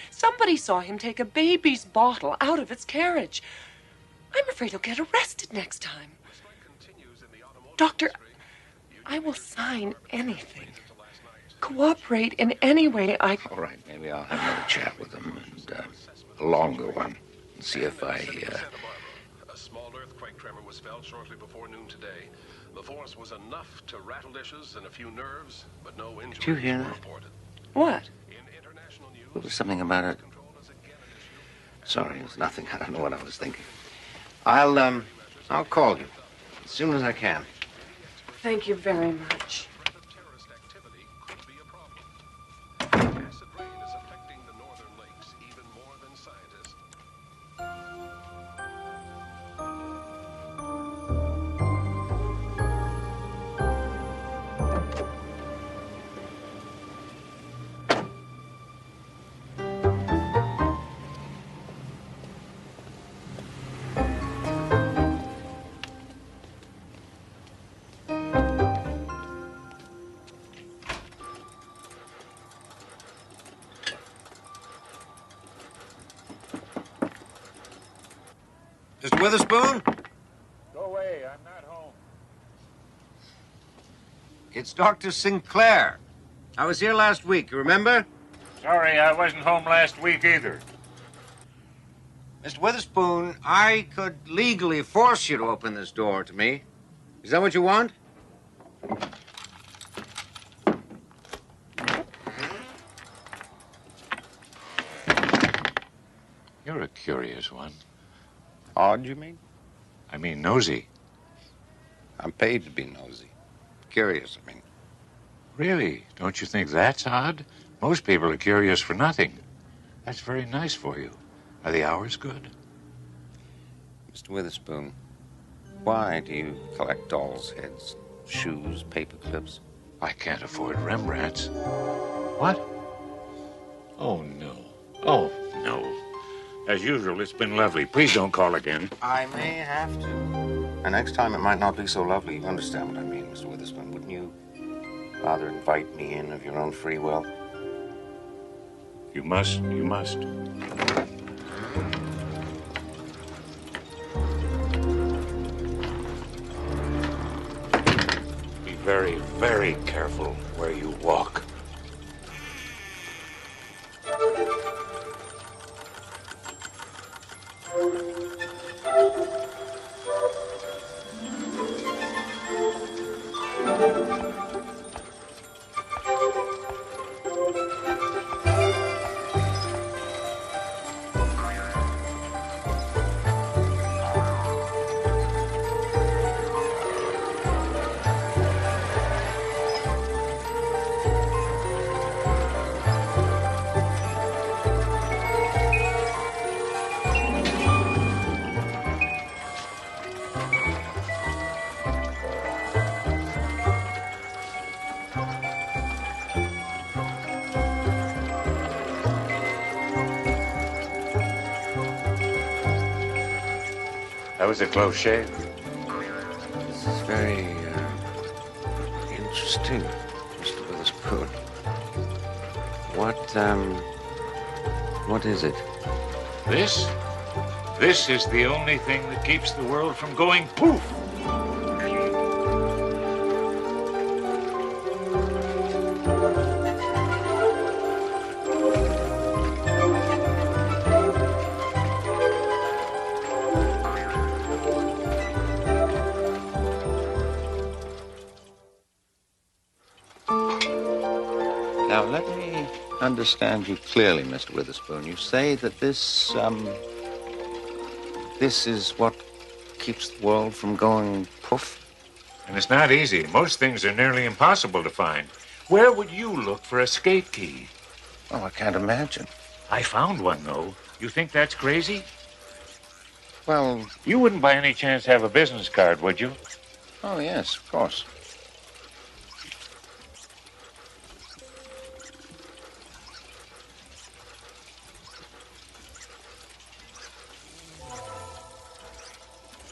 Somebody saw him take a baby's bottle out of its carriage. I'm afraid he'll get arrested next time. Doctor, I will sign anything. Cooperate in any way I... All right, maybe I'll have another chat with him, and a longer one, and see if I... A small earthquake tremor was felt shortly before noon today. The force was enough to rattle dishes and a few nerves, but no injuries Did you hear were that? reported. What? There was something about it. Sorry, it was nothing. I don't know what I was thinking. I'll call you as soon as I can. Thank you very much. Acid rain is affecting the northern lakes even more than scientists. Witherspoon? Go away. I'm not home. It's Dr. Sinclair. I was here last week, you remember? Sorry, I wasn't home last week either. Mr. Witherspoon, I could legally force you to open this door to me. Is that what you want? You're a curious one. Odd, you mean? I mean nosy. I'm paid to be nosy. Curious, I mean. Really? Don't you think that's odd? Most people are curious for nothing. That's very nice for you. Are the hours good? Mr. Witherspoon, why do you collect dolls' heads, shoes, paper clips? I can't afford Rembrandts. What? Oh, no. Oh, no. As usual, it's been lovely. Please don't call again. I may have to. And next time it might not be so lovely. You understand what I mean, Mr. Witherspoon, wouldn't you? Rather invite me in of your own free will. You must. You must. Be very, very careful where you walk. That was a close shave. This is very interesting, Mr. Witherspoon. What is it? This? This is the only thing that keeps the world from going poof. Now, let me understand you clearly, Mr. Witherspoon. You say that this is what keeps the world from going poof? And it's not easy. Most things are nearly impossible to find. Where would you look for a skate key? Oh, I can't imagine. I found one, though. You think that's crazy? Well, you wouldn't by any chance have a business card, would you? Oh, yes, of course.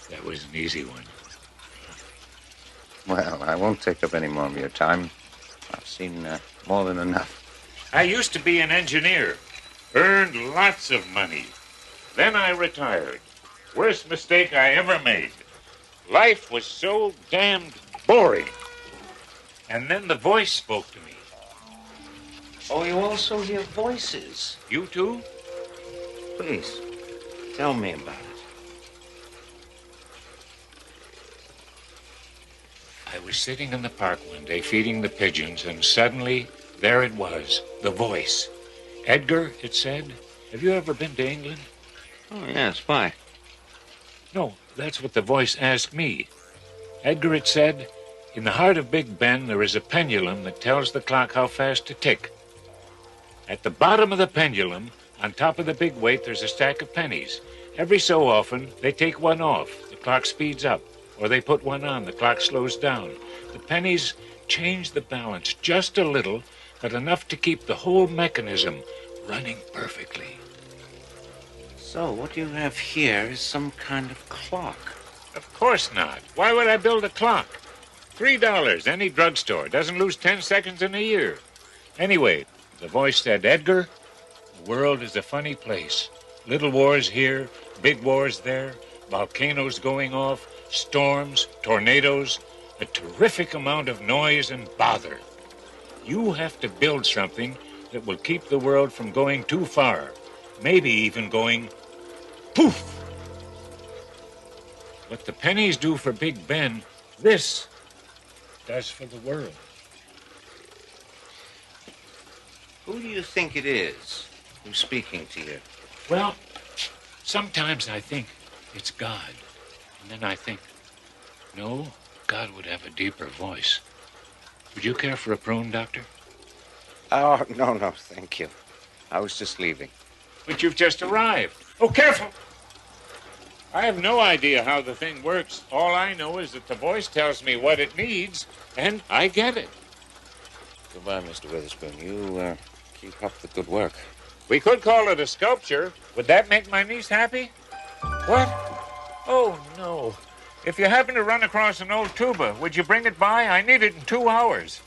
That was an easy one. Well, I won't take up any more of your time. I've seen more than enough. I used to be an engineer. Earned lots of money. Then I retired. Worst mistake I ever made. Life was so damned boring. And then the voice spoke to me. Oh, you also hear voices? You too? Please, tell me about it. I was sitting in the park one day feeding the pigeons, and suddenly, there it was, the voice. Edgar, it said, have you ever been to England? Oh, yes, why? No, that's what the voice asked me. Edgar, it said, in the heart of Big Ben, there is a pendulum that tells the clock how fast to tick. At the bottom of the pendulum, on top of the big weight, there's a stack of pennies. Every so often, they take one off. The clock speeds up. Or they put one on, the clock slows down. The pennies change the balance just a little, but enough to keep the whole mechanism running perfectly. So what you have here is some kind of clock. Of course not. Why would I build a clock? $3, any drugstore. Doesn't lose 10 seconds in a year. Anyway, the voice said, Edgar, the world is a funny place. Little wars here, big wars there. Volcanoes going off, storms, tornadoes, a terrific amount of noise and bother. You have to build something that will keep the world from going too far, maybe even going poof. What the pennies do for Big Ben, this does for the world. Who do you think it is who's speaking to you? Well, sometimes I think it's God. And then I think, no, God would have a deeper voice. Would you care for a prune, Doctor? Oh, no, thank you. I was just leaving. But you've just arrived. Oh, careful! I have no idea how the thing works. All I know is that the voice tells me what it needs, and I get it. Goodbye, Mr. Witherspoon. You keep up the good work. We could call it a sculpture. Would that make my niece happy? What? Oh, no. If you happen to run across an old tuba, would you bring it by? I need it in 2 hours.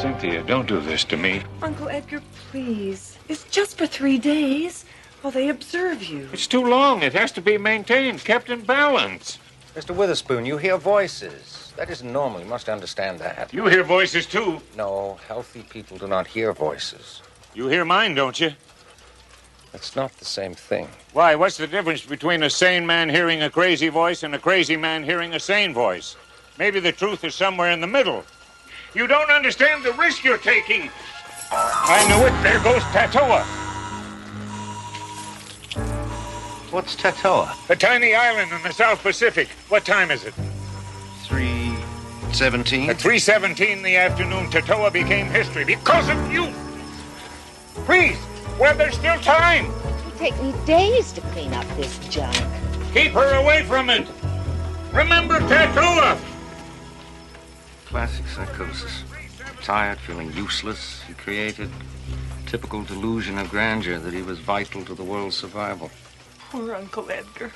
Cynthia, don't do this to me. Uncle Edgar, please. It's just for 3 days while they observe you. It's too long. It has to be maintained, kept in balance. Mr. Witherspoon, you hear voices. That isn't normal. You must understand that. You hear voices, too. No, healthy people do not hear voices. You hear mine, don't you? It's not the same thing. Why, what's the difference between a sane man hearing a crazy voice and a crazy man hearing a sane voice? Maybe the truth is somewhere in the middle. You don't understand the risk you're taking. I knew it. There goes Tatoa. What's Tatoa? A tiny island in the South Pacific. What time is it? 3:17. At 3:17 in the afternoon, Tatoa became history because of you. Please, well, there's still time. It'll take me days to clean up this junk. Keep her away from it. Remember Tatoa. Classic psychosis. Tired, feeling useless, he created typical delusion of grandeur that he was vital to the world's survival. Poor Uncle Edgar.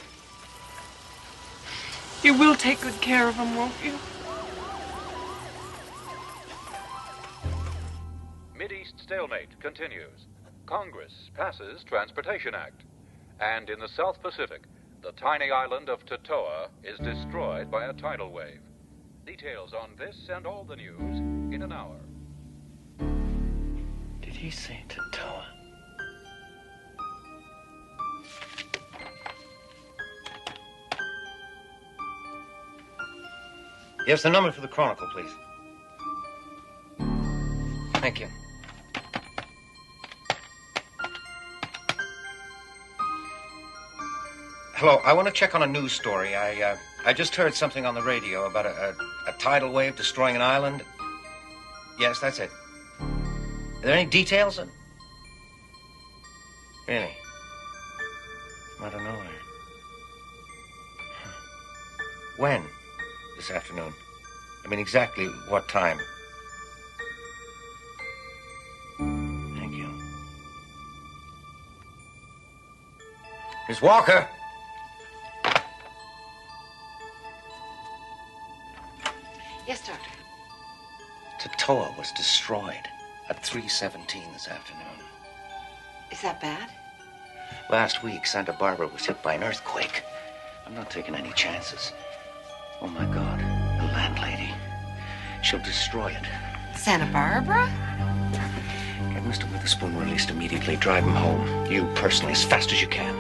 You will take good care of him, won't you? Mideast stalemate continues. Congress passes Transportation Act. And in the South Pacific, the tiny island of Tatoa is destroyed by a tidal wave. Details on this and all the news in an hour. Did he say Tatoa? Yes, the number for the Chronicle, please. Thank you. Hello, I want to check on a news story. I just heard something on the radio about a tidal wave destroying an island. Yes, that's it. Are there any details? Really? I don't know. When? This afternoon? I mean, exactly what time? Thank you. Miss Walker! Yes, Doctor. Tatoa was destroyed at 3:17 this afternoon. Is that bad? Last week, Santa Barbara was hit by an earthquake. I'm not taking any chances. Oh, my God. The landlady. She'll destroy it. Santa Barbara? Get Mr. Witherspoon released immediately. Drive him home. You personally, as fast as you can.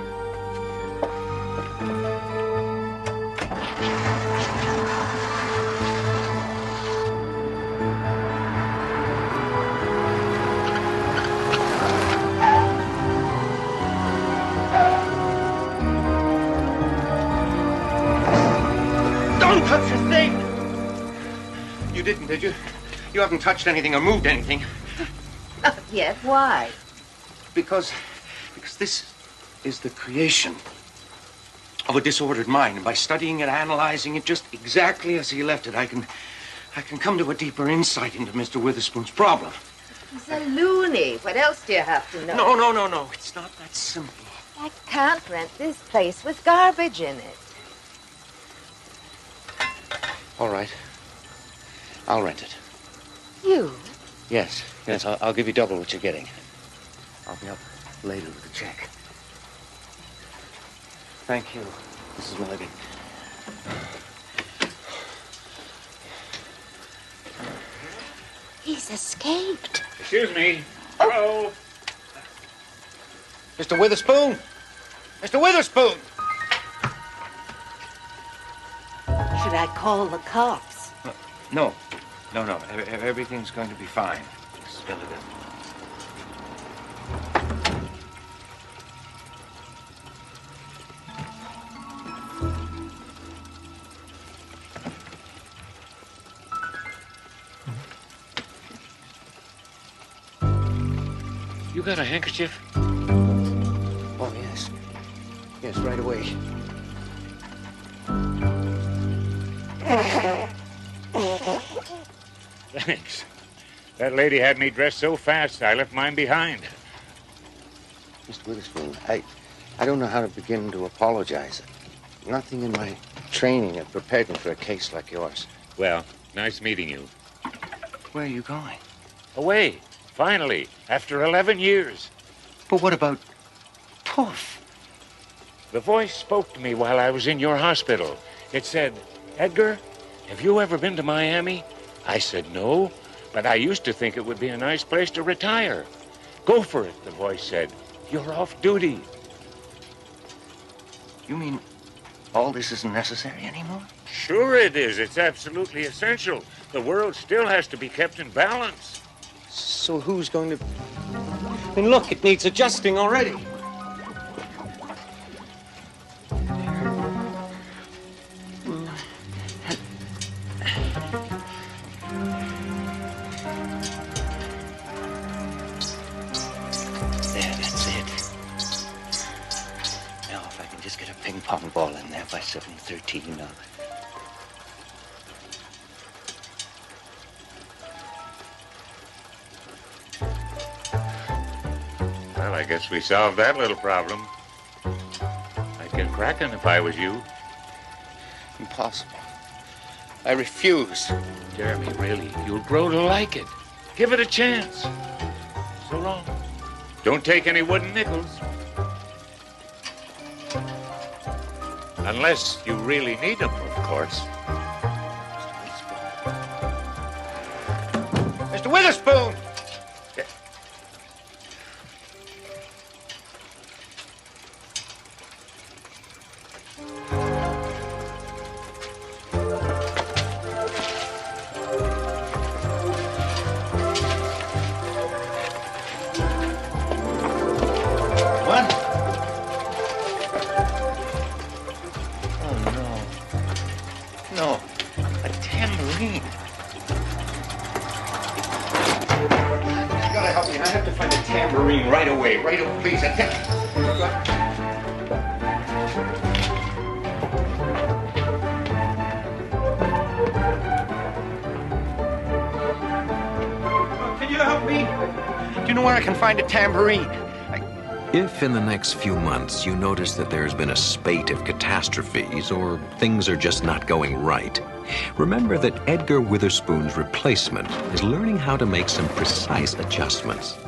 Don't touch the thing! You didn't, did you? You haven't touched anything or moved anything. Not yet. Why? Because this is the creation of a disordered mind. And by studying it, analyzing it just exactly as he left it, I can come to a deeper insight into Mr. Witherspoon's problem. He's a loony. What else do you have to know? No. It's not that simple. I can't rent this place with garbage in it. All right. I'll rent it. You? Yes. I'll give you double what you're getting. I'll be up later with a check. Thank you, Mrs. Milligan. He's escaped. Excuse me. Hello? Mr. Witherspoon! Mr. Witherspoon! Should I call the cops? No. Everything's going to be fine, Mrs. Milligan. You got a handkerchief? Oh, yes. Yes, right away. Thanks. That lady had me dressed so fast, I left mine behind. Mr. Witherspoon, I don't know how to begin to apologize. Nothing in my training had prepared me for a case like yours. Well, nice meeting you. Where are you going? Away, finally, after 11 years. But what about Puff? The voice spoke to me while I was in your hospital. It said, "Edgar, have you ever been to Miami?" I said, "No, but I used to think it would be a nice place to retire." "Go for it," the voice said. "You're off duty." You mean all this isn't necessary anymore? Sure it is. It's absolutely essential. The world still has to be kept in balance. So who's going to... I mean, look, it needs adjusting already. There, that's it. Now, if I can just get a ping pong ball in there by 7:13, Well, I guess we solved that little problem. I'd get cracking if I was you. Impossible. I refuse. Jeremy, really, you'll grow to like it. Give it a chance. So long. Don't take any wooden nickels. Unless you really need them, of course. Mr. Witherspoon! Please, Can you help me? Do you know where I can find a tambourine? If in the next few months you notice that there's been a spate of catastrophes or things are just not going right, remember that Edgar Witherspoon's replacement is learning how to make some precise adjustments.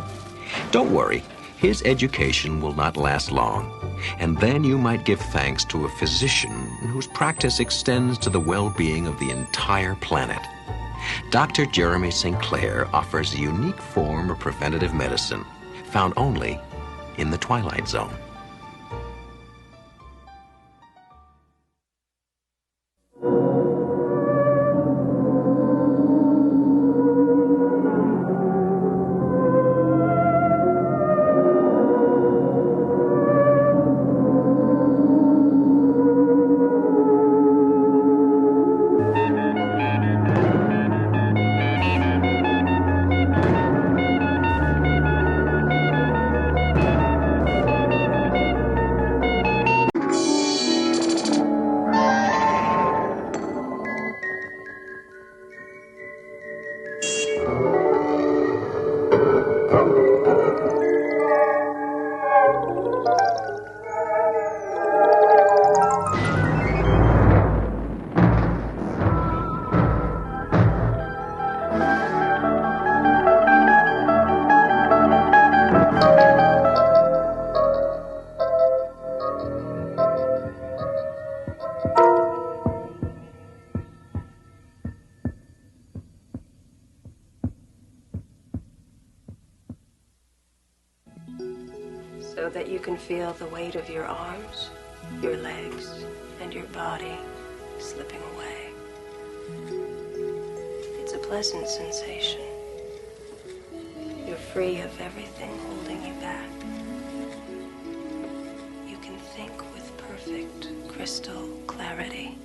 Don't worry. His education will not last long, and then you might give thanks to a physician whose practice extends to the well-being of the entire planet. Dr. Jeremy St. Clair offers a unique form of preventative medicine found only in the Twilight Zone. can feel the weight of your arms, your legs, and your body slipping away. It's a pleasant sensation. You're free of everything holding you back. You can think with perfect crystal clarity.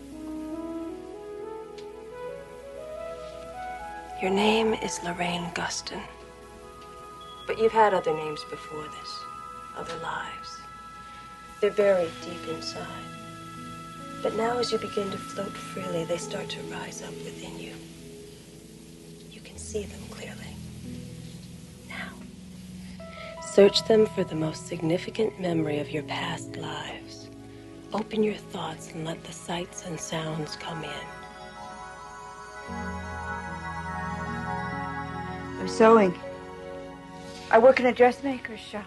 Your name is Lorraine Guston, but you've had other names before this, other lives. They're buried deep inside. But now as you begin to float freely, they start to rise up within you. You can see them clearly. Now, search them for the most significant memory of your past lives. Open your thoughts and let the sights and sounds come in. I'm sewing. I work in a dressmaker's shop.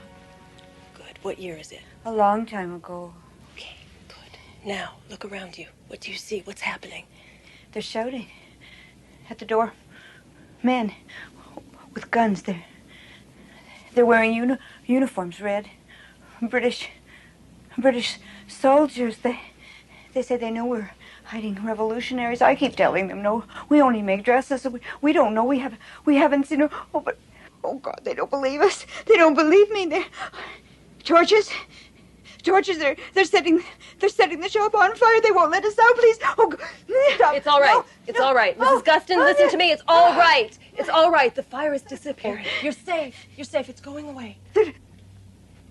Good. What year is it? A long time ago. Okay, good. Now, look around you. What do you see? What's happening? They're shouting at the door. Men with guns. They're wearing uniforms, red. British soldiers. They say they know we're hiding revolutionaries. I keep telling them, no, we only make dresses. We don't know. We haven't seen. Oh, but oh God, they don't believe us. They don't believe me. Torches. They're setting the shop on fire. They won't let us out. Please. Oh, God. It's all right. No, It's no. all right. Mrs. Guston, listen to me. It's all right. It's all right. The fire is disappearing. You're safe. You're safe. It's going away.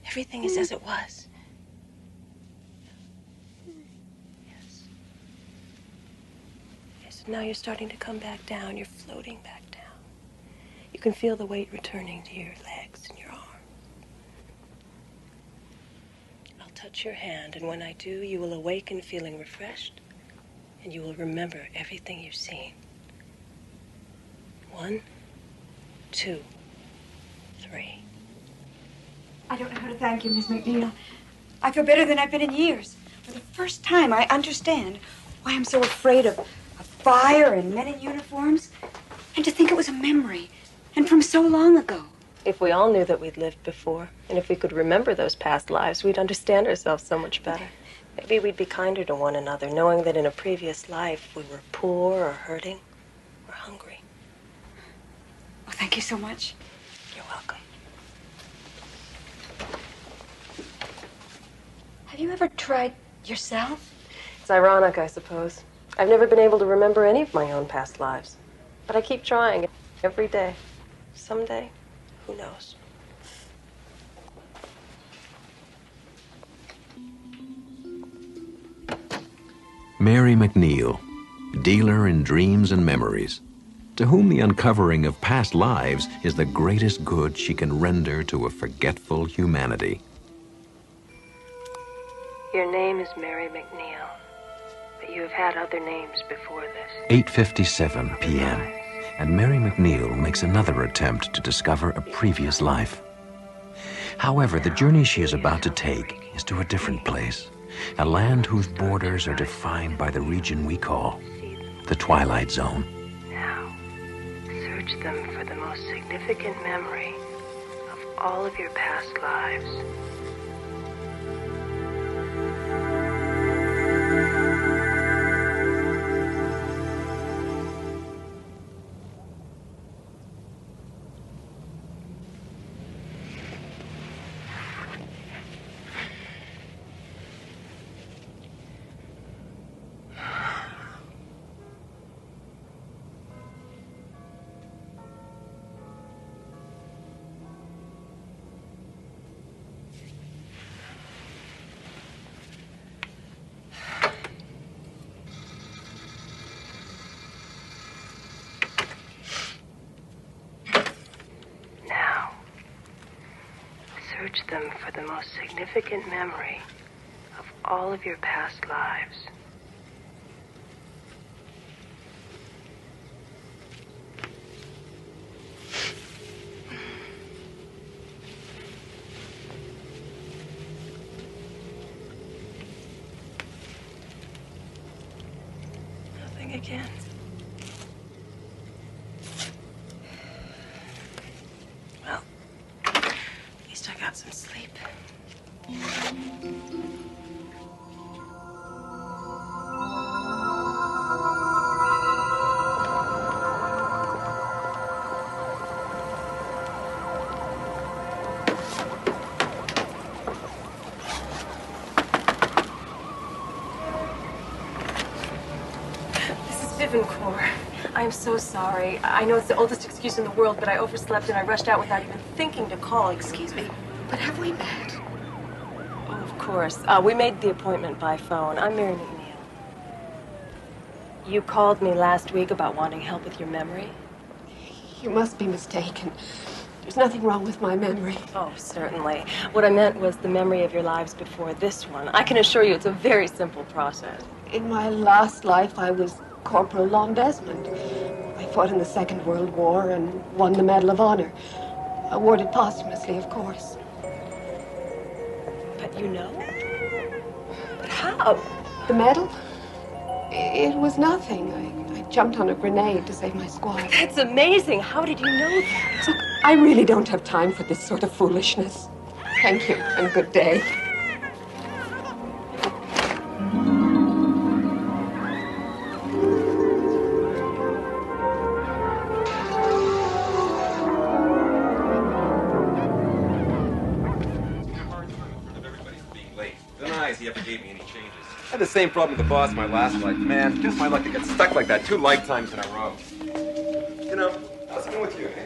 Everything is as it was. Yes, now you're starting to come back down. You're floating back down. You can feel the weight returning to your legs and your arms. I'll touch your hand, and when I do, you will awaken feeling refreshed, and you will remember everything you've seen. 1, 2, 3. I don't know how to thank you, Miss McNeil. I feel better than I've been in years. For the first time, I understand why I'm so afraid of fire and men in uniforms. And to think it was a memory, and from so long ago. If we all knew that we'd lived before, and if we could remember those past lives, we'd understand ourselves so much better. Maybe we'd be kinder to one another, knowing that in a previous life we were poor or hurting or hungry. Oh, thank you so much. You're welcome. Have you ever tried yourself? It's ironic, I suppose. I've never been able to remember any of my own past lives. But I keep trying every day. Someday, who knows? Mary McNeil, dealer in dreams and memories, to whom the uncovering of past lives is the greatest good she can render to a forgetful humanity. Your name is Mary McNeil, but you have had other names before this. 8:57 p.m., and Mary McNeil makes another attempt to discover a previous life. However, the journey she is about to take is to a different place, a land whose borders are defined by the region we call the Twilight Zone. Now, search them for the most significant memory of all of your past lives. Search them for the most significant memory of all of your past lives. Nothing again. Well, at least I got some sleep. Divincourt, I'm so sorry. I know it's the oldest excuse in the world, but I overslept and I rushed out without even thinking to call. Excuse me. But have we met? Oh, of course. We made the appointment by phone. I'm Mary McNeil. You called me last week about wanting help with your memory? You must be mistaken. There's nothing wrong with my memory. Oh, certainly. What I meant was the memory of your lives before this one. I can assure you it's a very simple process. In my last life, I was Corporal Long Desmond. I fought in the Second World War and won the Medal of Honor. Awarded posthumously, of course. But you know? But how? The medal? It was nothing. I jumped on a grenade to save my squad. That's amazing. How did you know that? Look, I really don't have time for this sort of foolishness. Thank you, and good day. He ever gave me any changes. I had the same problem with the boss my last life. Man, just my luck to get stuck like that 2 lifetimes in a row. You know, how's it going with you, eh?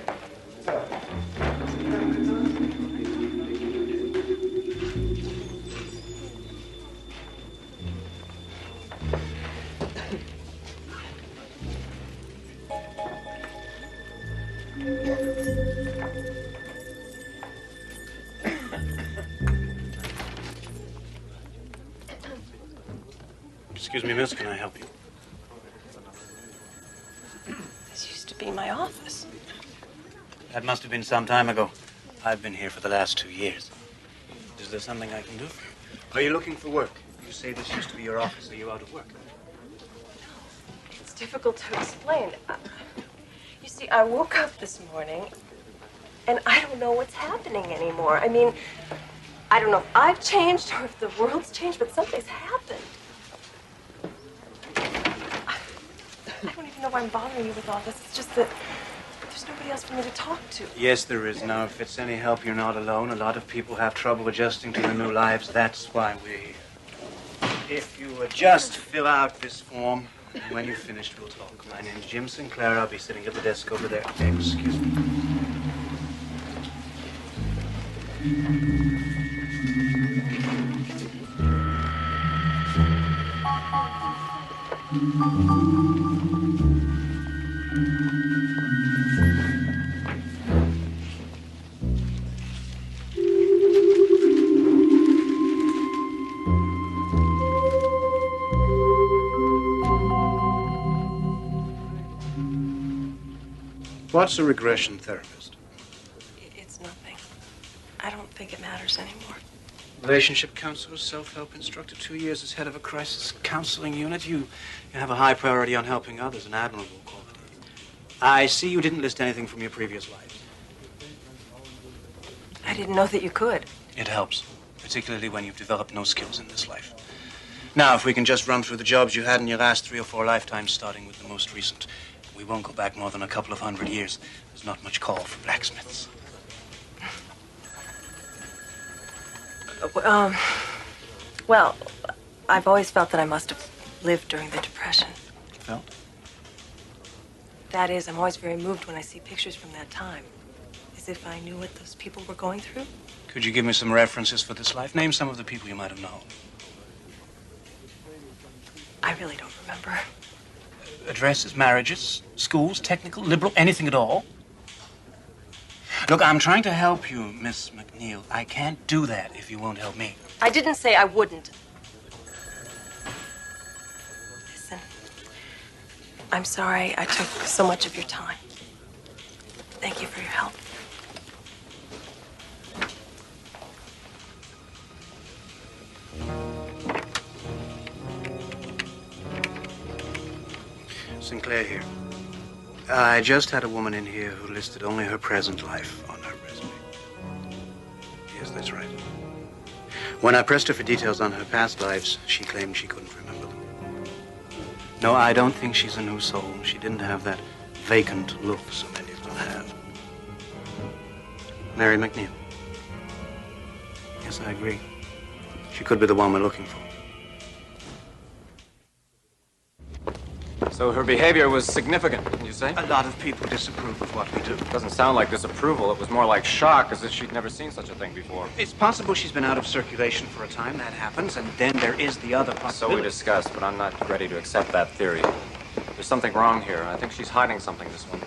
Excuse me, miss, can I help you? This used to be my office. That must have been some time ago. I've been here for the last 2 years. Is there something I can do for you? Are you looking for work? You say this used to be your office. Are you out of work? It's difficult to explain. You see, I woke up this morning, and I don't know what's happening anymore. I mean, I don't know if I've changed or if the world's changed, but something's happened. I don't even know why I'm bothering you with all this. It's just that there's nobody else for me to talk to. Yes, there is. Now, if it's any help, you're not alone. A lot of people have trouble adjusting to their new lives. That's why we're here. If you would just fill out this form, and when you've finished, we'll talk. My name's Jim Sinclair. I'll be sitting at the desk over there. Excuse me. What's a regression therapist? It's nothing. I don't think it matters anymore. Relationship counselor, self-help instructor, 2 years as head of a crisis counseling unit. You have a high priority on helping others, an admirable quality. I see you didn't list anything from your previous life. I didn't know that you could. It helps, particularly when you've developed no skills in this life. Now, if we can just run through the jobs you had in your last 3 or 4 lifetimes, starting with the most recent. We won't go back more than a couple of 100 years. There's not much call for blacksmiths. Well, I've always felt that I must have lived during the Depression. Felt? That is, I'm always very moved when I see pictures from that time. As if I knew what those people were going through. Could you give me some references for this life? Name some of the people you might have known. I really don't remember. Addresses, marriages, schools, technical, liberal, anything at all? Look, I'm trying to help you, Miss McNeil. I can't do that if you won't help me. I didn't say I wouldn't. Listen, I'm sorry I took so much of your time. Thank you for your help. Sinclair here. I just had a woman in here who listed only her present life on her resume. Yes, that's right. When I pressed her for details on her past lives, she claimed she couldn't remember them. No, I don't think she's a new soul. She didn't have that vacant look so many of them have. Mary McNeil. Yes, I agree. She could be the one we're looking for. So her behavior was significant, you say? A lot of people disapprove of what we do. Doesn't sound like disapproval. It was more like shock, as if she'd never seen such a thing before. It's possible she's been out of circulation for a time. That happens. And then there is the other So possibility. we discussed, but I'm not ready to accept that theory. There's something wrong here. I think she's hiding something, this one.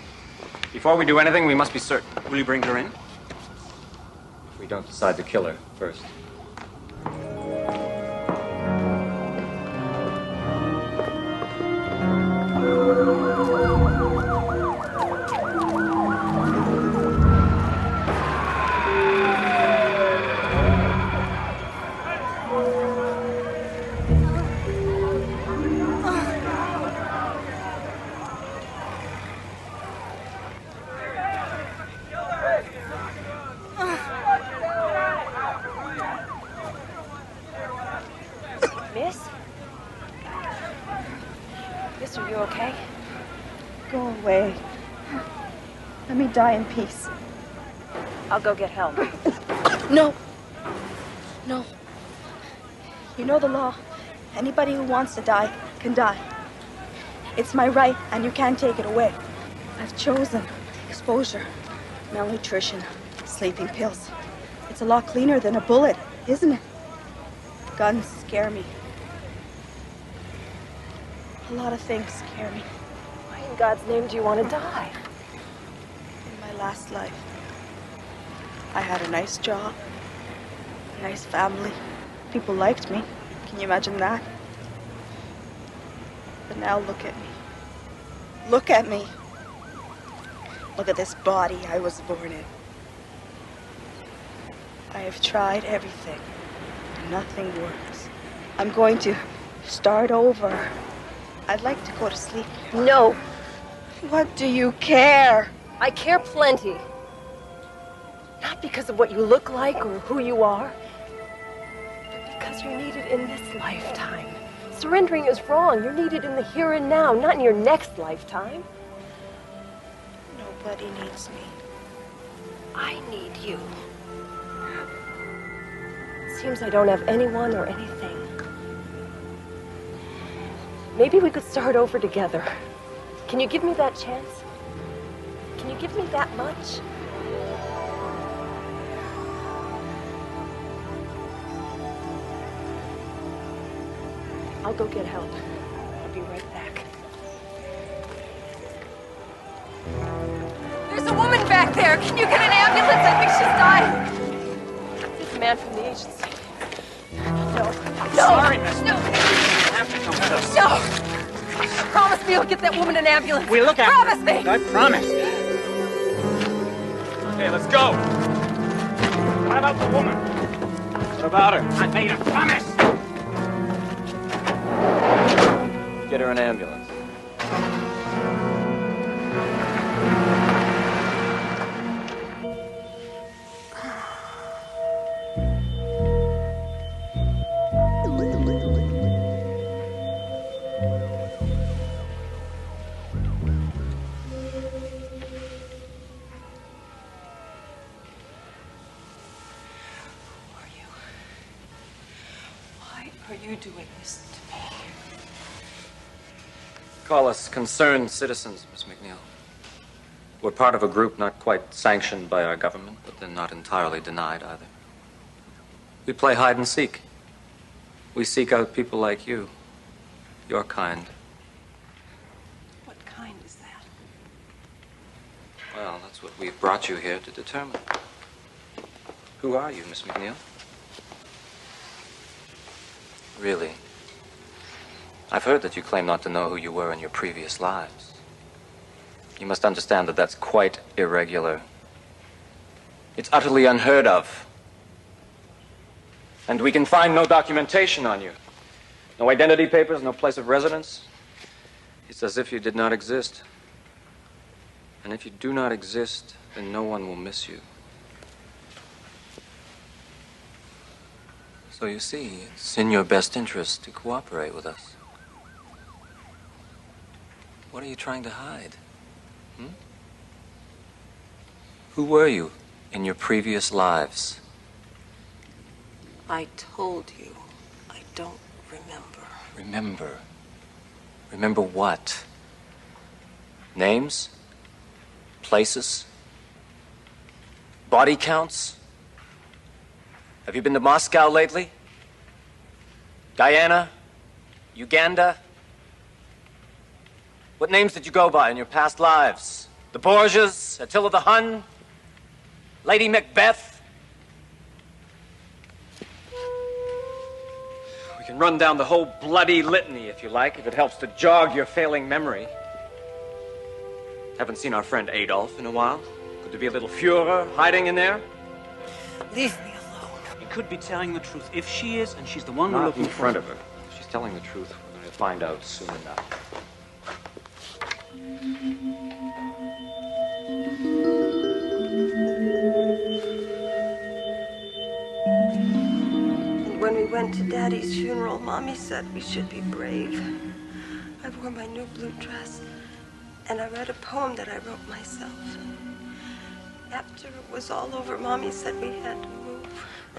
Before we do anything, we must be certain. Will you bring her in? If we don't decide to kill her first. Miss? Miss, are you okay? Go away. Let me die in peace. I'll go get help. No. No. You know the law. Anybody who wants to die can die. It's my right, and you can't take it away. I've chosen exposure, malnutrition, sleeping pills. It's a lot cleaner than a bullet, isn't it? Guns scare me. A lot of things scare me. Why in God's name do you want to die? In my last life, I had a nice job, a nice family. People liked me. Can you imagine that? But now look at me. Look at me. Look at this body I was born in. I have tried everything, and nothing works. I'm going to start over. I'd like to go to sleep. No. What do you care? I care plenty. Not because of what you look like or who you are, but because you're needed in this lifetime. Surrendering is wrong. You're needed in the here and now, not in your next lifetime. Nobody needs me. I need you. Seems I don't have anyone or anything. Maybe we could start over together. Can you give me that chance? Can you give me that much? I'll go get help. I'll be right back. There's a woman back there. Can you get an ambulance? I think she's dying. This man from the agency. No. No. Sorry, miss. No. You have to come with us. No. Promise me you'll get that woman an ambulance. We'll look after Promise her. me. I promise. Okay, let's go. What about the woman? What about her? I made a promise. Get her an ambulance. Why are you doing this to me? Call us concerned citizens, Miss McNeil. We're part of a group not quite sanctioned by our government, but then not entirely denied either. We play hide and seek. We seek out people like you, your kind. What kind is that? Well, that's what we've brought you here to determine. Who are you, Miss McNeil? Really? I've heard that you claim not to know who you were in your previous lives. You must understand that that's quite irregular. It's utterly unheard of. And we can find no documentation on you. No identity papers, no place of residence. It's as if you did not exist. And if you do not exist, then no one will miss you. So you see, it's in your best interest to cooperate with us. What are you trying to hide? Who were you in your previous lives? I told you, I don't remember. Remember? Remember what? Names? Places? Body counts? Have you been to Moscow lately? Guyana? Uganda? What names did you go by in your past lives? The Borgias? Attila the Hun? Lady Macbeth? We can run down the whole bloody litany if you like, if it helps to jog your failing memory. Haven't seen our friend Adolf in a while. Could there be a little Führer hiding in there? Leave me alone. You could be telling the truth. If she is, and she's the one we're Not looking in for. front of her. If she's telling the truth, we're going to find out soon enough. And when we went to Daddy's funeral, Mommy said we should be brave. I wore my new blue dress, and I read a poem that I wrote myself. After it was all over, Mommy said we had to move.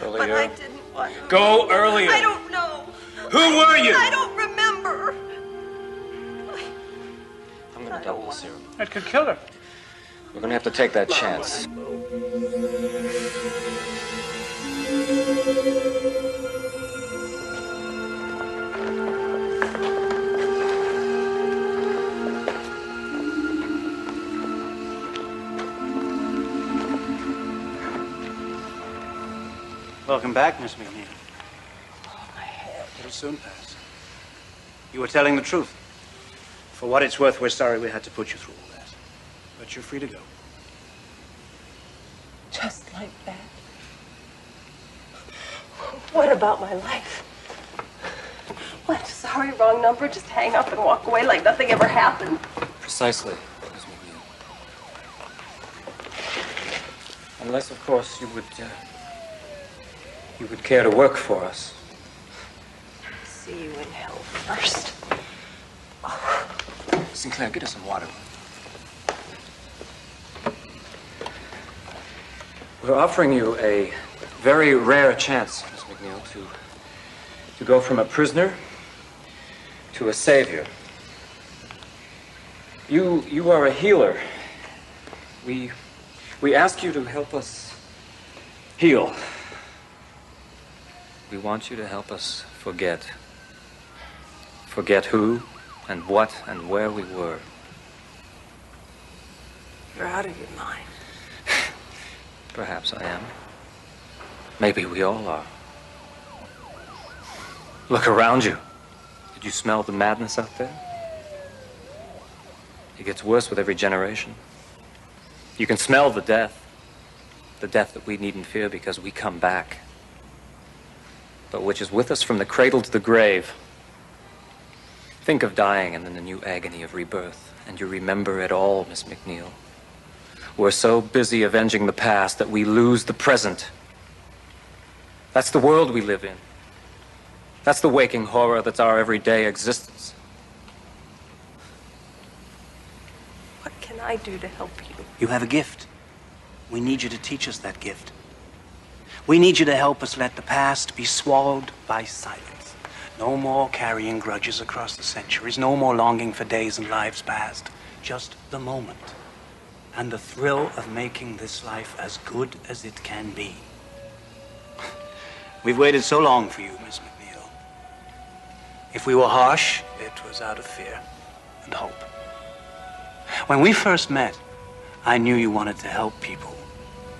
Earlier? But I didn't want to. Go earlier. I don't know. Who were you? I don't remember. I'm going to double the serum. That could kill her. We're going to have to take that chance. Welcome back, Miss McNeil. Oh, my head. It'll soon pass. You were telling the truth. For what it's worth, we're sorry we had to put you through all that. But you're free to go. Just like that. What about my life? What? Sorry, wrong number. Just hang up and walk away like nothing ever happened. Precisely, Miss McNeil. Unless, of course, you would care to work for us. See you in hell first. Sinclair, get us some water. We're offering you a very rare chance, Miss McNeil, to go from a prisoner to a savior. You are a healer. We ask you to help us heal. We want you to help us forget. Forget who and what and where we were. You're out of your mind. Perhaps I am. Maybe we all are. Look around you. Did you smell the madness out there? It gets worse with every generation. You can smell the death that we needn't fear because we come back, but which is with us from the cradle to the grave. Think of dying and then the new agony of rebirth, and you remember it all, Miss McNeil. We're so busy avenging the past that we lose the present. That's the world we live in. That's the waking horror that's our everyday existence. What can I do to help you? You have a gift. We need you to teach us that gift. We need you to help us let the past be swallowed by silence. No more carrying grudges across the centuries. No more longing for days and lives past. Just the moment. And the thrill of making this life as good as it can be. We've waited so long for you, Miss McNeil. If we were harsh, it was out of fear and hope. When we first met, I knew you wanted to help people.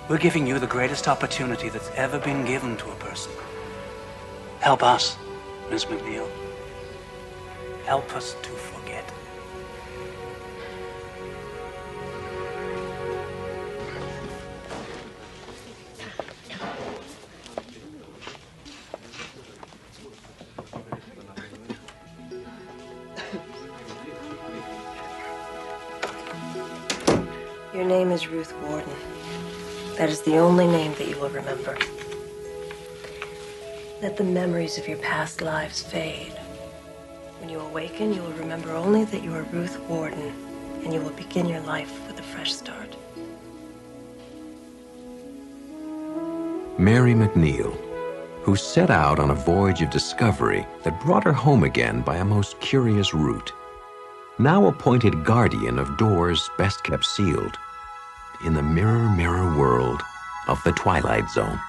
We're giving you the greatest opportunity that's ever been given to a person. Help us, Miss McNeil. Help us to forget. Your name is Ruth Warden. That is the only name that you will remember. Let the memories of your past lives fade. When you awaken, you will remember only that you are Ruth Warden, and you will begin your life with a fresh start. Mary McNeil, who set out on a voyage of discovery that brought her home again by a most curious route. now appointed guardian of doors best kept sealed in the mirror, mirror world of the Twilight Zone.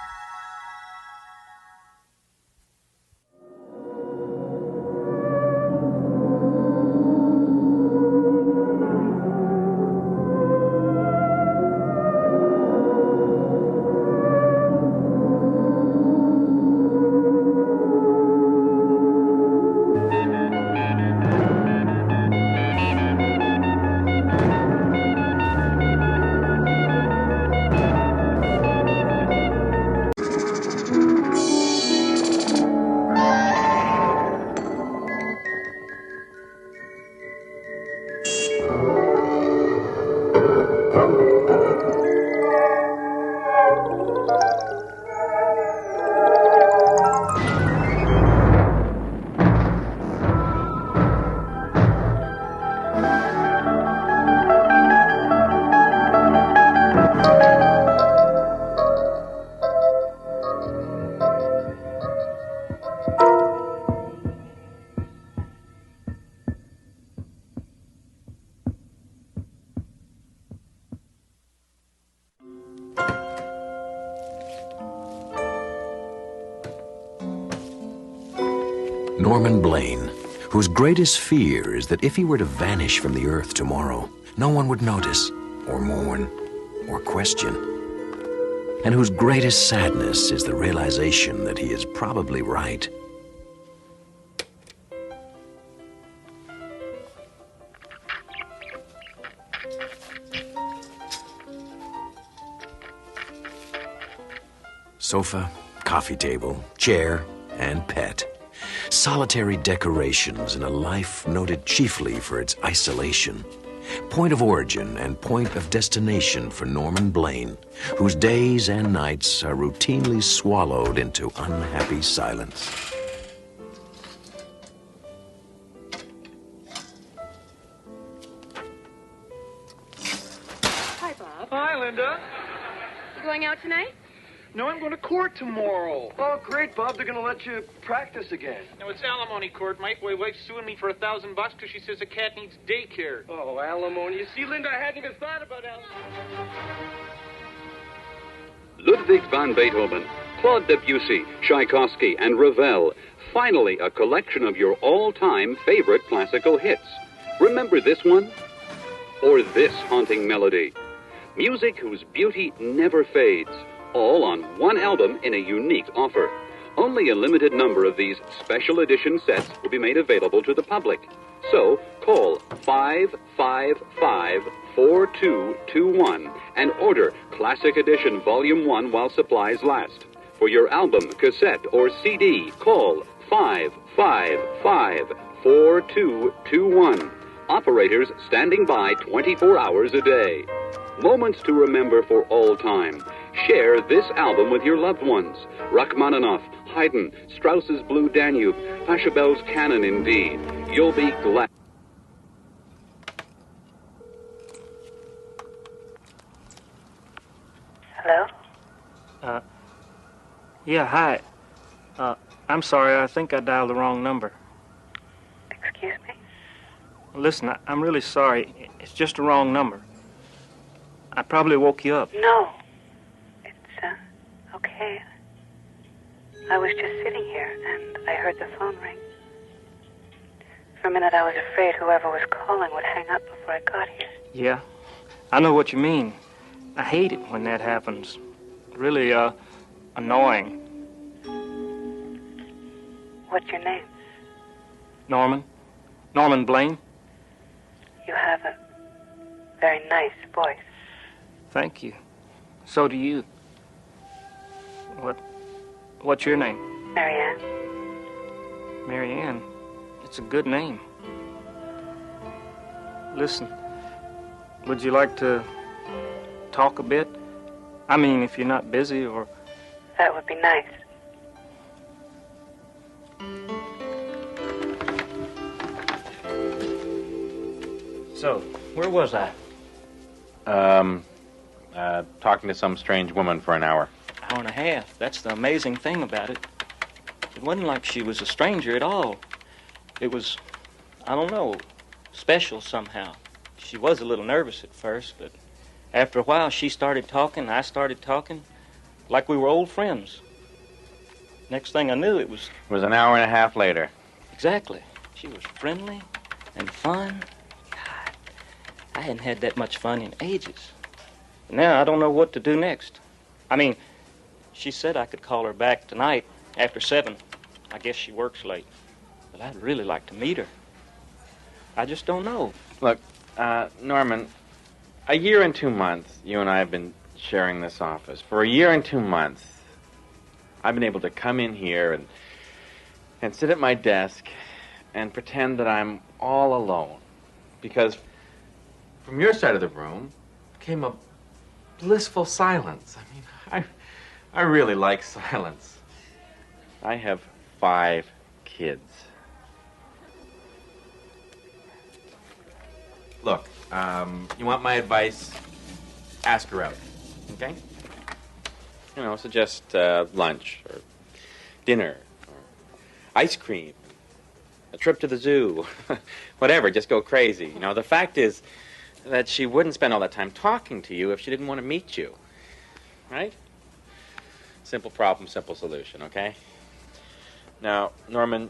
Norman Blaine, whose greatest fear is that if he were to vanish from the earth tomorrow, no one would notice, or mourn, or question. And whose greatest sadness is the realization that he is probably right. Sofa, coffee table, chair, and pet. Solitary decorations in a life noted chiefly for its isolation. Point of origin and point of destination for Norman Blaine, whose days and nights are routinely swallowed into unhappy silence. Hi, Bob. Hi, Linda. You going out tonight? No, I'm going to court tomorrow. Oh, great, Bob. They're going to let you practice again. No, it's alimony court, Mike. My wife's suing me for $1,000 because she says a cat needs daycare. Oh, alimony. You see, Linda, I hadn't even thought about alimony. Ludwig van Beethoven, Claude Debussy, Tchaikovsky, and Ravel. Finally, a collection of your all-time favorite classical hits. Remember this one? Or this haunting melody? Music whose beauty never fades. All on one album in a unique offer. Only a limited number of these special edition sets will be made available to the public. So, call 555-4221 and order Classic Edition Volume 1 while supplies last. For your album, cassette, or CD, call 555-4221. Operators standing by 24 hours a day. Moments to remember for all time. Share this album with your loved ones. Rachmaninoff, Haydn, Strauss's Blue Danube, Pachelbel's Canon in D. You'll be glad. Hello? Yeah, hi. I'm sorry, I think I dialed the wrong number. Excuse me? Listen, I'm really sorry. It's just a wrong number. I probably woke you up. No. It's, okay. I was just sitting here, and I heard the phone ring. For a minute, I was afraid whoever was calling would hang up before I got here. Yeah, I know what you mean. I hate it when that happens. Really, annoying. What's your name? Norman? Norman Blaine? You have a very nice voice. Thank you. So do you. What's your name? Marianne. Marianne. It's a good name. Listen, would you like to talk a bit? I mean, if you're not busy or... That would be nice. So, where was I? Talking to some strange woman for an hour. Hour and a half. That's the amazing thing about it. It wasn't like she was a stranger at all. It was, I don't know, special somehow. She was a little nervous at first, but after a while she started talking, I started talking, like we were old friends. Next thing I knew, it was an hour and a half later. Exactly. She was friendly and fun. God, I hadn't had that much fun in ages. Now I don't know what to do next. I mean, she said I could call her back tonight after 7. I guess she works late. But I'd really like to meet her. I just don't know. Look, Norman, a year and 2 months, you and I have been sharing this office. For a year and 2 months, I've been able to come in here and sit at my desk and pretend that I'm all alone. Because from your side of the room came a blissful silence. I mean, I really like silence. I have 5 kids. Look, you want my advice? Ask her out, okay? You know, suggest lunch or dinner or ice cream, a trip to the zoo, whatever, just go crazy. You know, the fact is that she wouldn't spend all that time talking to you if she didn't want to meet you, right? Simple problem, simple solution, okay? Now, Norman,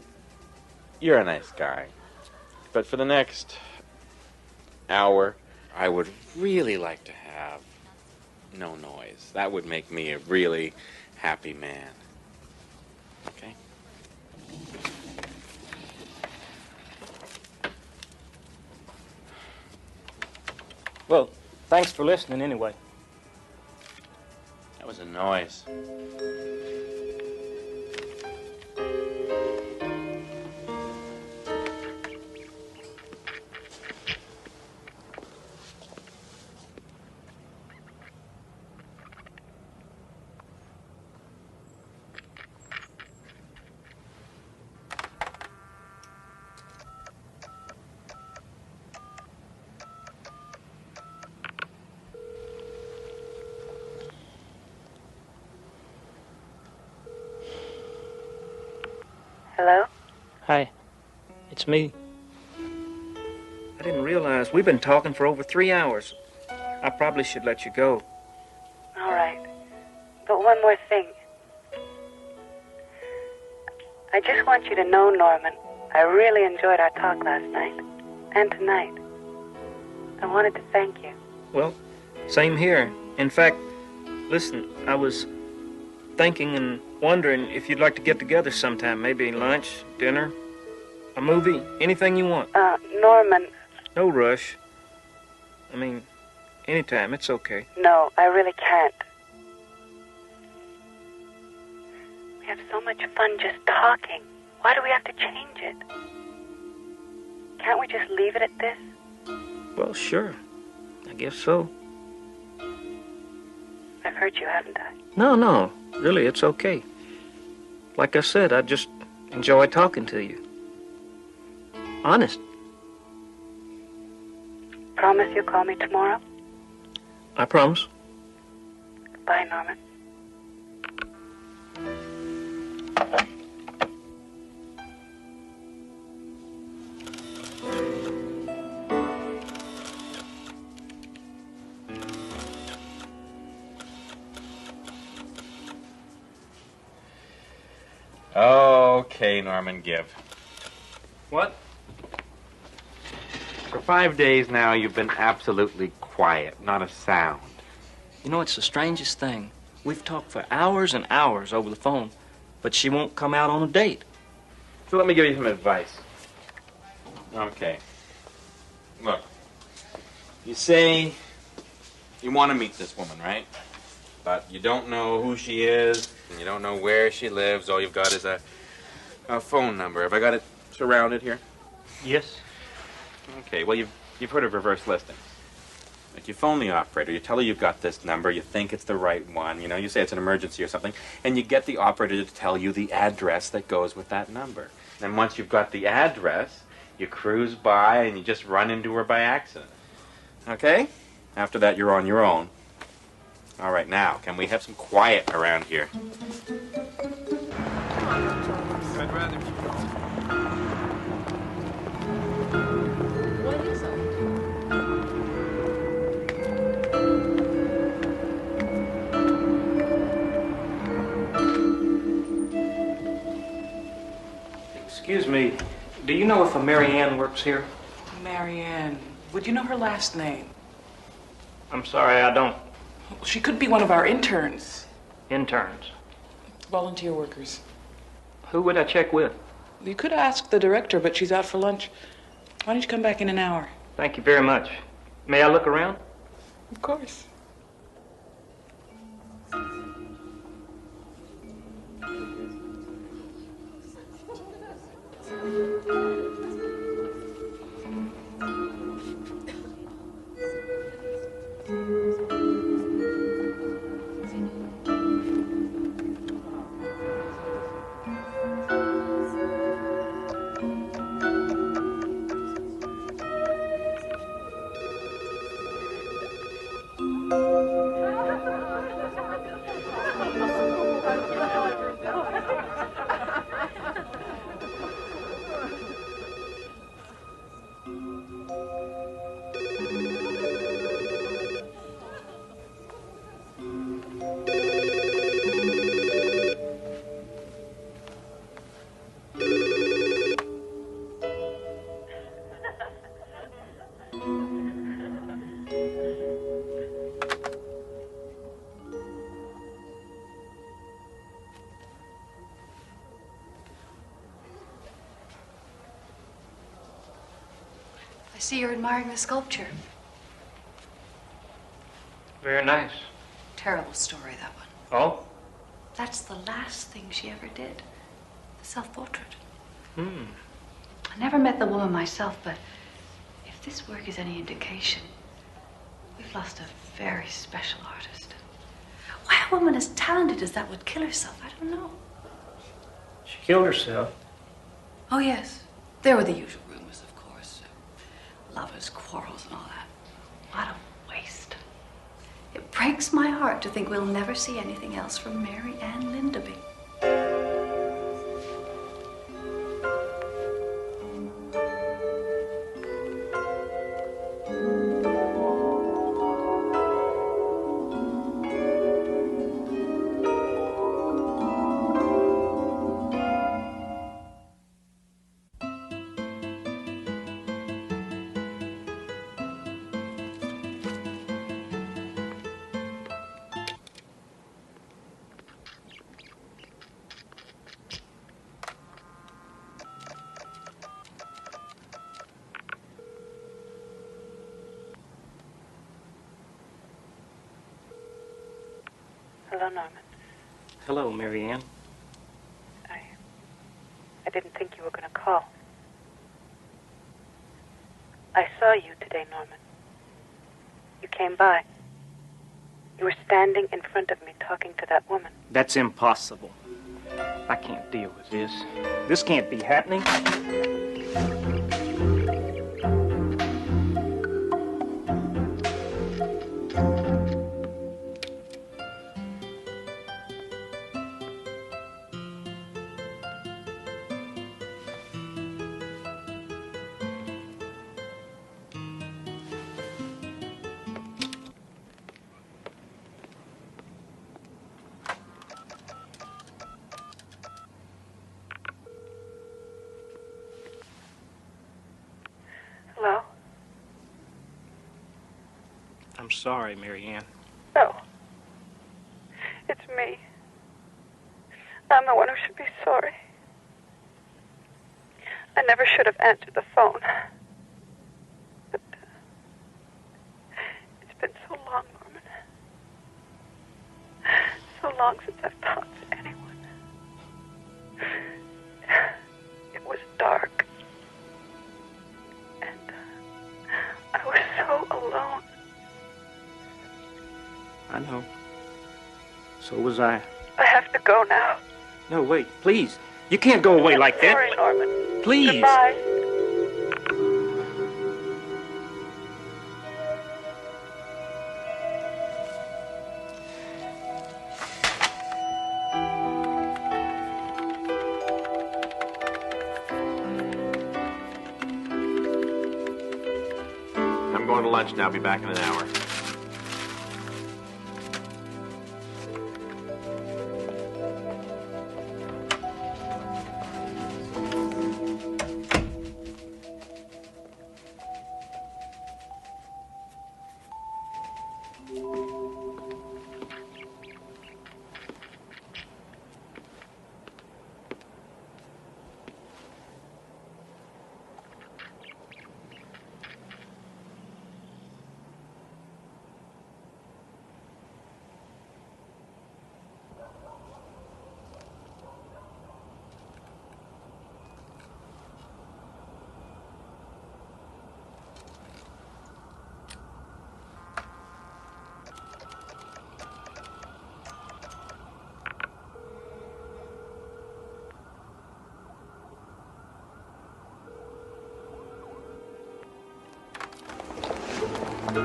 you're a nice guy, but for the next hour, I would really like to have no noise. That would make me a really happy man. Okay? Well, thanks for listening anyway. That was a noise. Hello? Hi, it's me. I didn't realize we've been talking for over 3 hours. I probably should let you go. All right. But one more thing. I just want you to know, Norman, I really enjoyed our talk last night. And tonight. I wanted to thank you. Well, same here. In fact, listen, I was thinking and wondering if you'd like to get together sometime. Maybe lunch, dinner, a movie, anything you want. Norman. No rush. I mean, anytime, it's okay. No, I really can't. We have so much fun just talking. Why do we have to change it? Can't we just leave it at this? Well, sure. I guess so. I've hurt you, haven't I? No. Really, it's okay. Like I said, I just enjoy talking to you. Honest. Promise you'll call me tomorrow? I promise. Bye, Norman. Okay, Norman, give. What? For 5 days now, you've been absolutely quiet, not a sound. You know, it's the strangest thing. We've talked for hours and hours over the phone, but she won't come out on a date. So let me give you some advice. Okay. Look, you say you want to meet this woman, right? But you don't know who she is, and you don't know where she lives. All you've got is a phone number. Have I got it surrounded here? Yes. Okay, well, you've heard of reverse listings. Like, you phone the operator, you tell her you've got this number, you think it's the right one, you know, you say it's an emergency or something, and you get the operator to tell you the address that goes with that number. And once you've got the address, you cruise by and you just run into her by accident. Okay? After that, you're on your own. All right, now, can we have some quiet around here? I'd rather... What know if a Mary Ann works here? Mary Ann. Would you know her last name? I'm sorry, I don't. She could be one of our interns. Interns. Volunteer workers. Who would I check with? You could ask the director, but she's out for lunch. Why don't you come back in an hour? Thank you very much. May I look around? Of course. I see you're admiring the sculpture. Very nice. Terrible story, that one. Oh? That's the last thing she ever did. The self-portrait. I never met the woman myself, but if this work is any indication, we've lost a very special artist. Why a woman as talented as that would kill herself, I don't know. She killed herself. Oh, yes. There were the usual rumors, of course. Lovers' quarrels and all that. What a waste. It breaks my heart to think we'll never see anything else from Mary Ann Lindaby. Hello, Norman. Hello, Mary Ann. I didn't think you were going to call. I saw you today, Norman. You came by. You were standing in front of me talking to that woman. That's impossible. I can't deal with this. This can't be happening. Hello? I'm sorry, Mary Ann. No. It's me. I'm the one who should be sorry. I never should have answered the phone. But it's been so long, Norman. So long since I've talked to anyone. It was dark. And I was so alone. I know. So was I. I have to go now. No, wait, please. You can't go away like that. Sorry, Norman. Please. Goodbye. I'm going to lunch now. Be back in an hour. You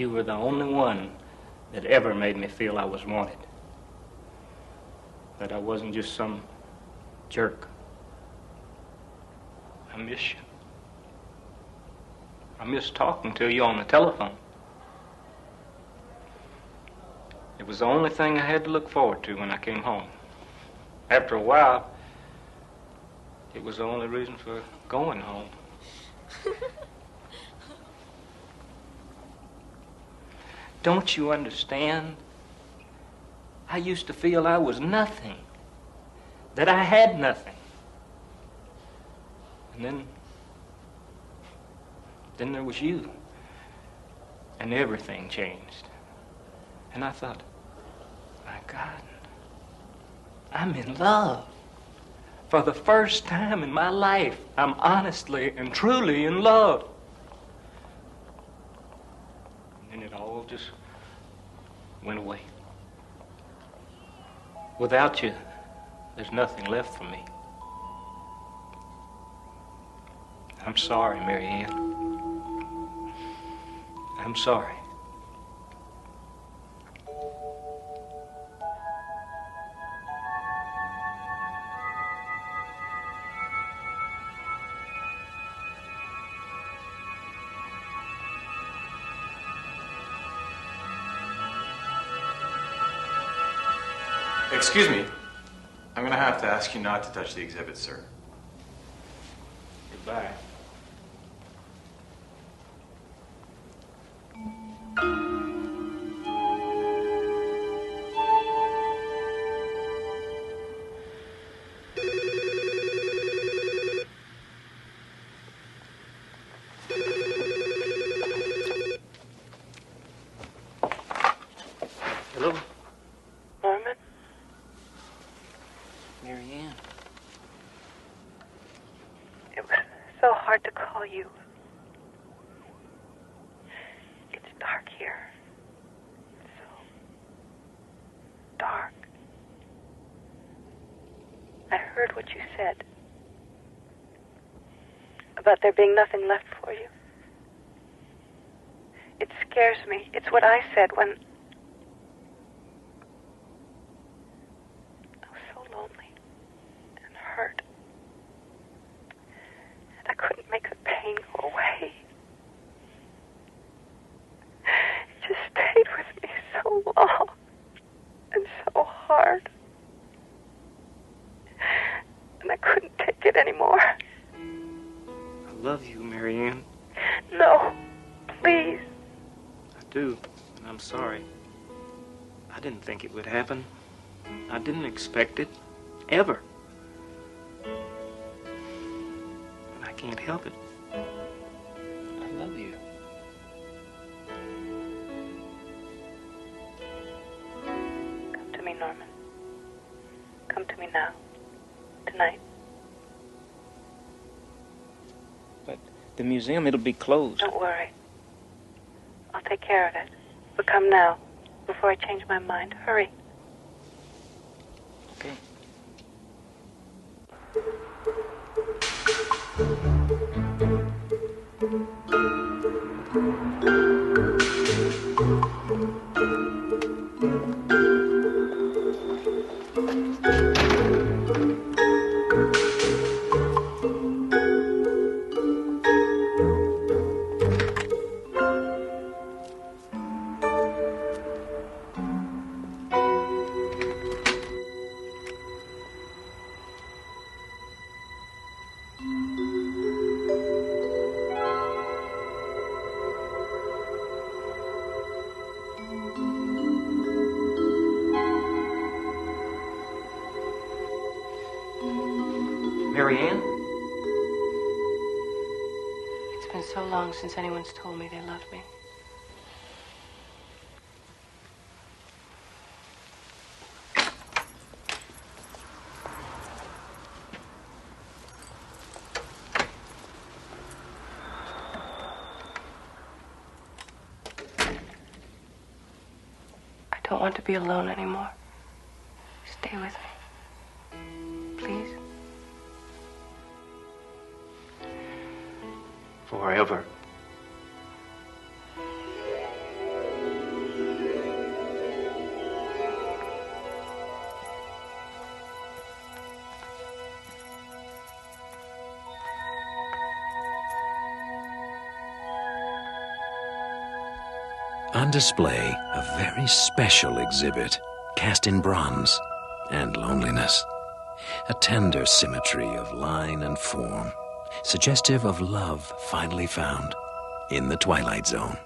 were the only one that ever made me feel I was wanted. That I wasn't just some jerk. I miss you. I miss talking to you on the telephone. It was the only thing I had to look forward to when I came home. After a while, it was the only reason for going home. Don't you understand? I used to feel I was nothing, that I had nothing. And then there was you, and everything changed. And I thought, my God, I'm in love. For the first time in my life, I'm honestly and truly in love. And it all just went away. Without you, there's nothing left for me. I'm sorry, Mary Ann. I'm sorry. Excuse me. I'm gonna have to ask you not to touch the exhibit, sir. Goodbye. Hello? Norman? Mary Ann. It was so hard to call you. It's dark here. So dark. I heard what you said about there being nothing left for you. It scares me. It's what I said when I was so lonely and hurt. And I couldn't make the pain go away. It just stayed with me so long and so hard. And I couldn't take it anymore. I love you, Mary Ann. No, please. I do, and I'm sorry. I didn't think it would happen. I didn't expect it, ever. And I can't help it. I love you. Come to me, Norman. Come to me now. Tonight. But the museum, it'll be closed. Don't worry. I'll take care of it. But come now, before I change my mind. Hurry. Okay. Mary Ann? It's been so long since anyone's told me they loved me. don't want to be alone anymore. Stay with me. Please. Forever. On display, a very special exhibit, cast in bronze and loneliness. A tender symmetry of line and form, suggestive of love finally found in the Twilight Zone.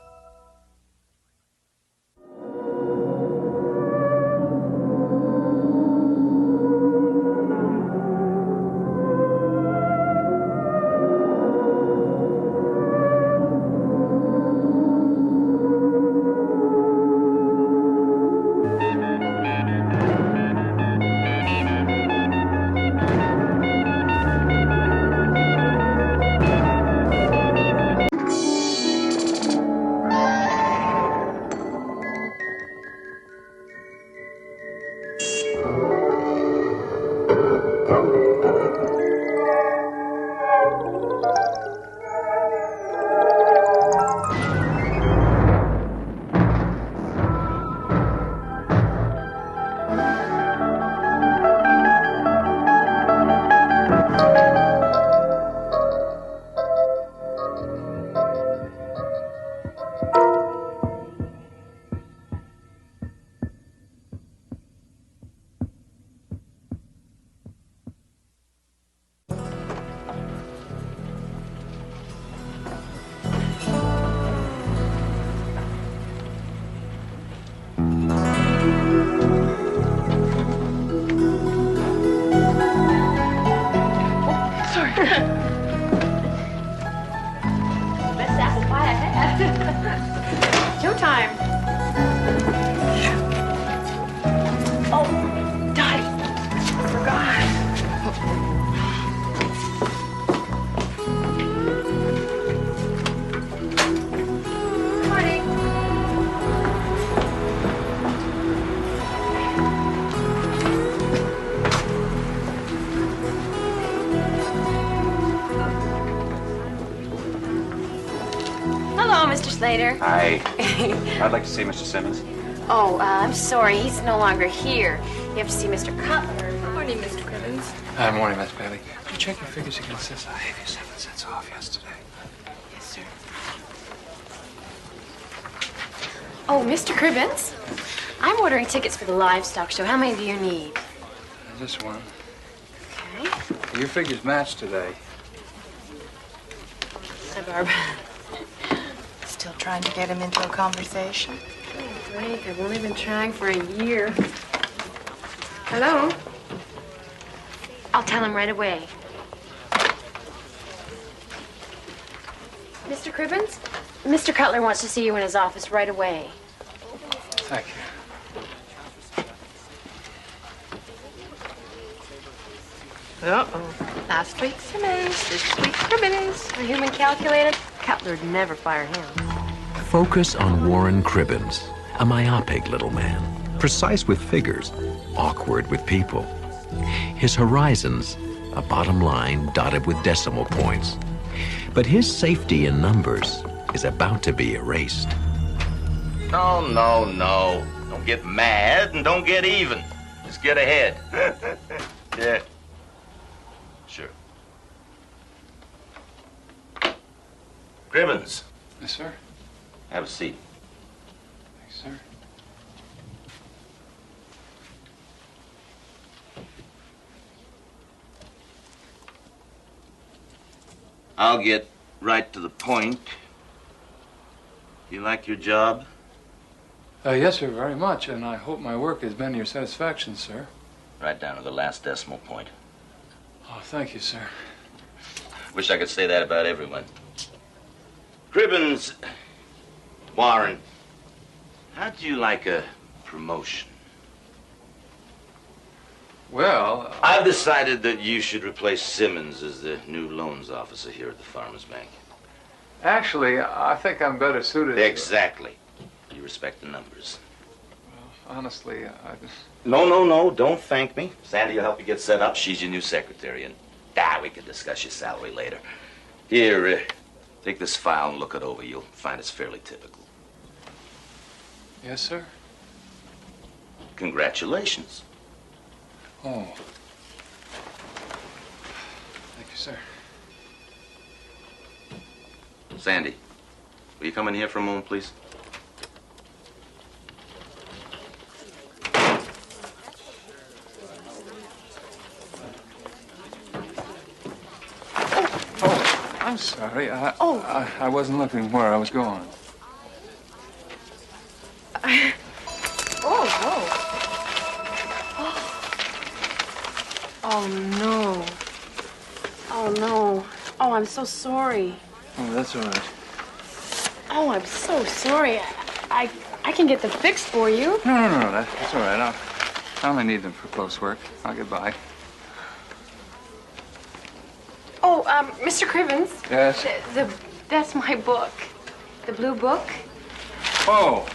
Later. Hi. I'd like to see Mr. Simmons. Oh, I'm sorry. He's no longer here. You have to see Mr. Cutler. Good morning, Mr. Cribbins. Hi, morning, Miss Bailey. Could you check your figures against this? I gave you 7 cents off yesterday. Yes, sir. Oh, Mr. Cribbins? I'm ordering tickets for the livestock show. How many do you need? Just one. Okay. Your figures match today. Hi, Barb. Still trying to get him into a conversation? Oh, great. I've only been trying for a year. Hello? I'll tell him right away. Mr. Cribbins? Mr. Cutler wants to see you in his office right away. Thank you. Uh-oh. Last week's Simmons, this week's Cribbins. A human calculator? Cutler'd never fire him. Focus on Warren Cribbins, a myopic little man, precise with figures, awkward with people. His horizons, a bottom line dotted with decimal points. But his safety in numbers is about to be erased. No, no, no. Don't get mad and don't get even. Just get ahead. Yeah. Sure. Cribbins. Yes, sir. Have a seat. Thanks, sir. I'll get right to the point. You like your job? Yes, sir, very much, and I hope my work has been to your satisfaction, sir. Right down to the last decimal point. Oh, thank you, sir. Wish I could say that about everyone. Cribbins, Warren, how'd you like a promotion? Well, I've decided that you should replace Simmons as the new loans officer here at the Farmers Bank. actually, I think I'm better suited. Exactly. You respect the numbers. honestly, No. Don't thank me. Sandy will help you get set up. She's your new secretary. And we can discuss your salary later. Here, take this file and look it over. You'll find it's fairly typical. Yes, sir? Congratulations. Oh. Thank you, sir. Sandy, will you come in here for a moment, please? I'm sorry. I wasn't looking where I was going. Oh, no. Oh, no. Oh, I'm so sorry. Oh, that's all right. Oh, I'm so sorry. I can get them fixed for you. No. That's all right. I only need them for close work. I'll get by. Oh, Mr. Crivens. Yes? That's my book. The blue book. Oh.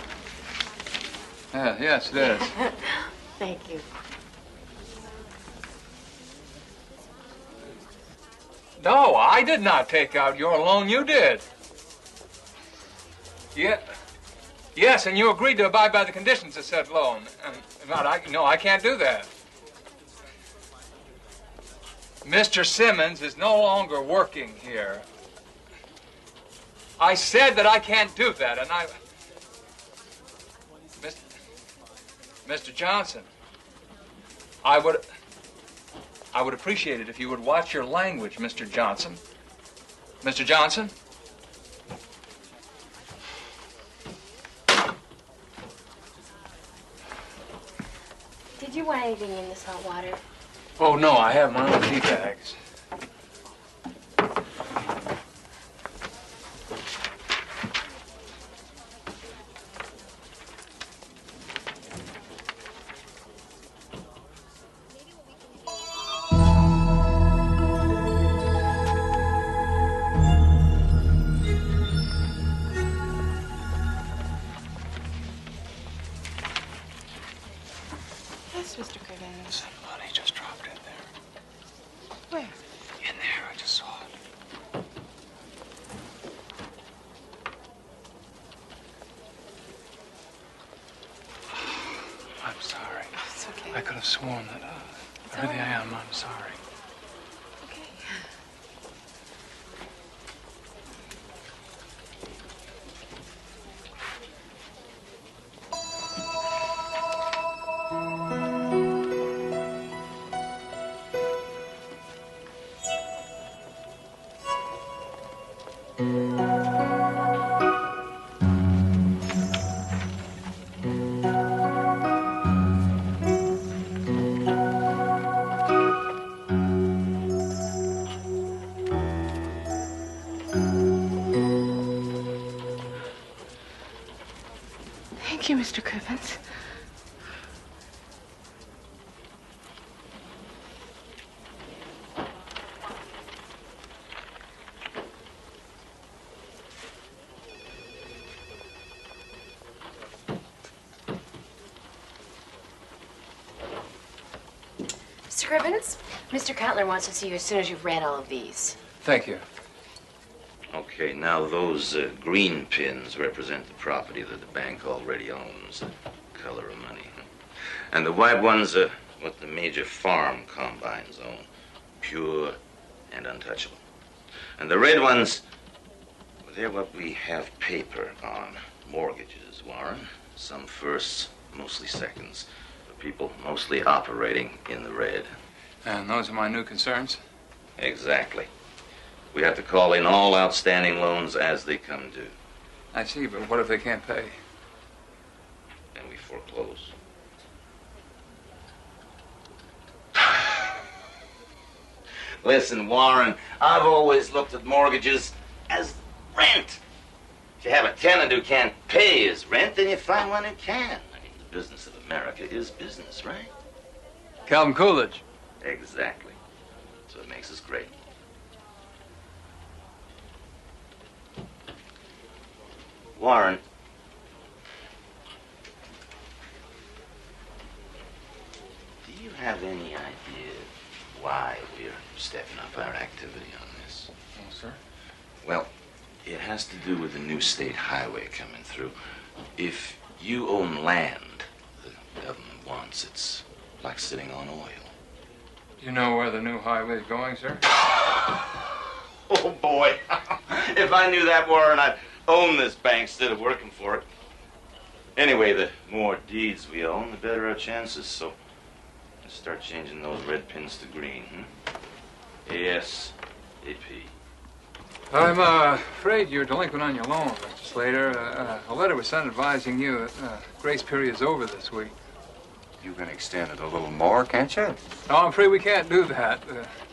Yeah, yes, it is. Thank you. No, I did not take out your loan. You did. Yeah. Yes, and you agreed to abide by the conditions of said loan. No, I can't do that. Mr. Simmons is no longer working here. I said that I can't do that, and Mr. Johnson, I would appreciate it if you would watch your language, Mr. Johnson. Mr. Johnson? Did you want anything in this hot water? Oh, no, I have my own tea bags. Yes, Mr. Crivens. Some money just dropped in there. Where? In there, I just saw it. I'm sorry. Oh, it's okay. I could have sworn that. Really, I am. I'm sorry. Okay. Thank you, Mr. Crivens. Mr. Crivens, Mr. Cutler wants to see you as soon as you've read all of these. Thank you. Okay, now those green pins represent the property that the bank already owns, the color of money. And the white ones are what the major farm combines own, pure and untouchable. And the red ones, well, they're what we have paper on, mortgages, Warren. Some firsts, mostly seconds. The people mostly operating in the red. And those are my new concerns? Exactly. We have to call in all outstanding loans as they come due. I see, but what if they can't pay? Then we foreclose. Listen, Warren, I've always looked at mortgages as rent. If you have a tenant who can't pay his rent, then you find one who can. I mean, the business of America is business, right? Calvin Coolidge. Exactly. That's what makes us great. Warren, have any idea why we're stepping up our activity on this? No, sir. Well, it has to do with the new state highway coming through. If you own land the government wants, it's like sitting on oil. You know where the new highway is going, sir? Oh, boy. If I knew that, Warren, I'd own this bank instead of working for it. Anyway, the more deeds we own, the better our chances, so let's start changing those red pins to green, ASAP. I'm afraid you're delinquent on your loan, Mr. Slater. A letter was sent advising you grace period's over this week. You can extend it a little more, can't you? No, I'm afraid we can't do that.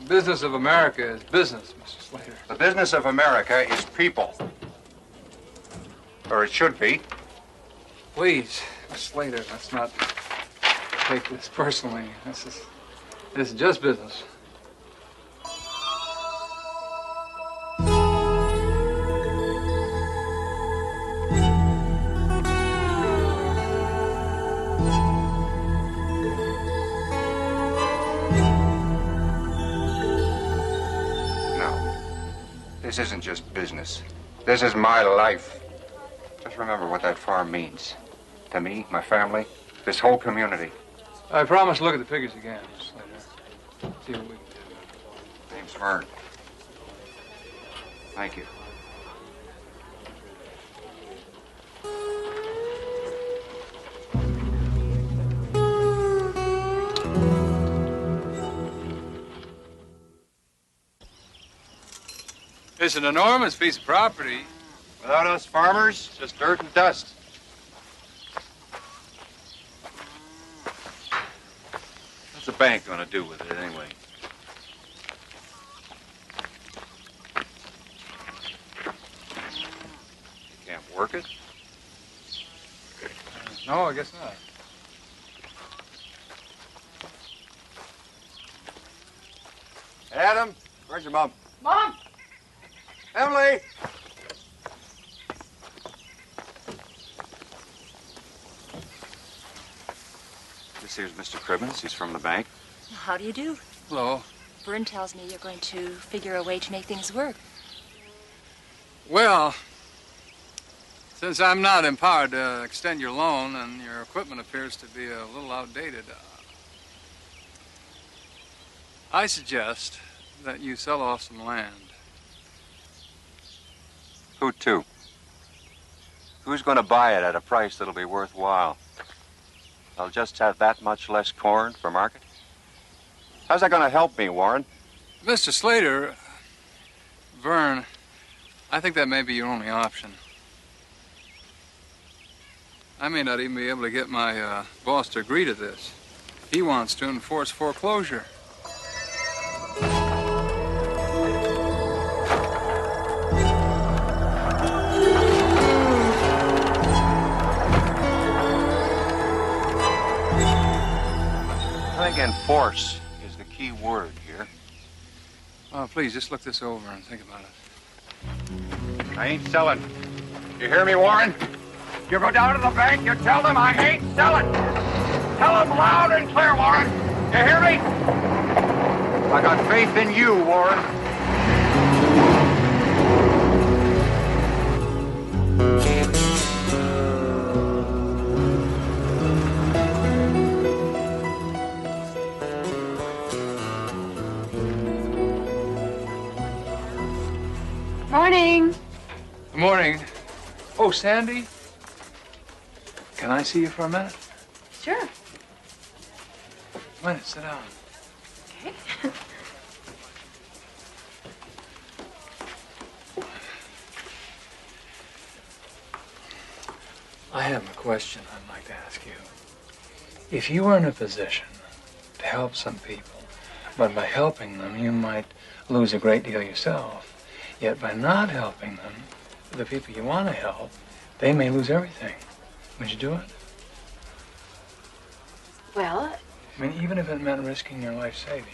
Business of America is business, Mr. Slater. The business of America is people. Or it should be. Please, Mr. Slater, let's not take this personally. This is just business. This isn't just business. This is my life. Just remember what that farm means. To me, my family, this whole community. I promise to look at the figures again, Mr. Slater. See what we can do. Name's Vern. Thank you. It's an enormous piece of property. Without us farmers, just dirt and dust. What's the bank going to do with it anyway? You can't work it? No, I guess not. Adam, where's your mom? Mom! Emily! This here's Mr. Cribbins. He's from the bank. How do you do? Hello. Vern tells me you're going to figure a way to make things work. Well, since I'm not empowered to extend your loan and your equipment appears to be a little outdated, I suggest that you sell off some land. Who to? Who's going to buy it at a price that'll be worthwhile? I'll just have that much less corn for market? How's that going to help me, Warren? Mr. Slater, Vern, I think that may be your only option. I may not even be able to get my boss to agree to this. He wants to enforce foreclosure. I think enforce is the key word here. Oh, please, just look this over and think about it. I ain't selling. You hear me, Warren? You go down to the bank, you tell them I ain't selling. Tell them loud and clear, Warren. You hear me? I got faith in you, Warren. Morning. Good morning. Oh, Sandy? Can I see you for a minute? Sure. A minute, sit down. Okay. I have a question I'd like to ask you. If you were in a position to help some people, but by helping them you might lose a great deal yourself, yet by not helping them, the people you want to help, they may lose everything. Would you do it? Well, I mean, even if it meant risking your life savings.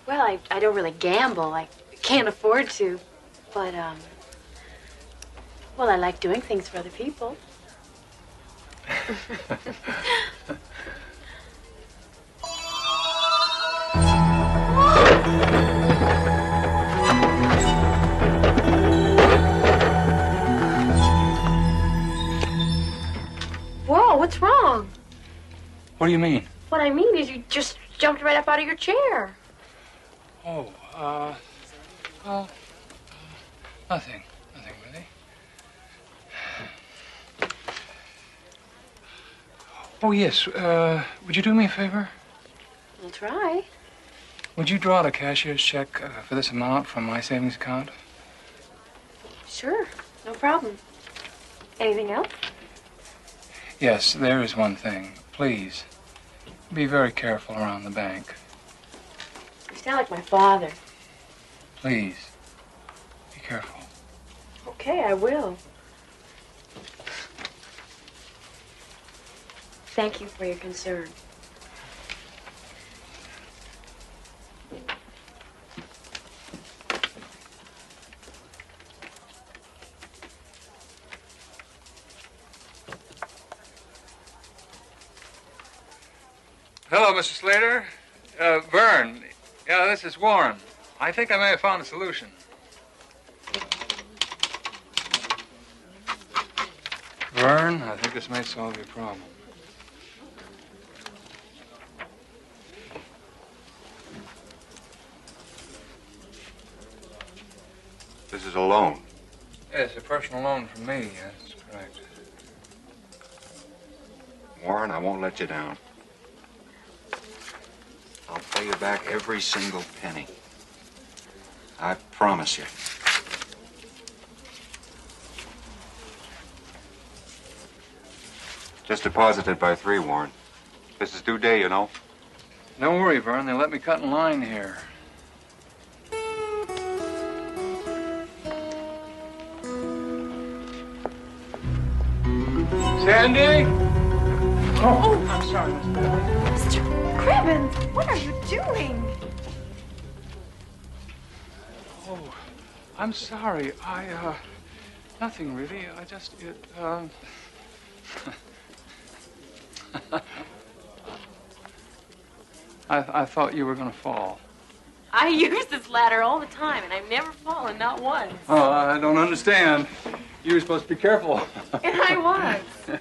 well, I don't really gamble. I can't afford to. But, well, I like doing things for other people. Whoa, what's wrong? What do you mean? What I mean is you just jumped right up out of your chair. Oh, well, nothing. Nothing really. Oh, yes, would you do me a favor? I'll try. Would you draw the cashier's check for this amount from my savings account? Sure, no problem. Anything else? Yes, there is one thing. Please, be very careful around the bank. You sound like my father. Please, be careful. Okay, I will. Thank you for your concern. Hello, Mr. Slater. Vern. Yeah, this is Warren. I think I may have found a solution. Vern, I think this may solve your problem. This is a loan. Yes, a personal loan from me. That's correct. Warren, I won't let you down. I'll pay you back every single penny. I promise you. Just deposit it by 3, Warren. This is due day, you know. Don't worry, Vern. They let me cut in line here. Sandy? Oh, I'm sorry, Mr. Cribbins, what are you doing? Oh, I'm sorry. Nothing really. I thought you were going to fall. I use this ladder all the time, and I've never fallen, not once. Oh, I don't understand. You were supposed to be careful. And I was.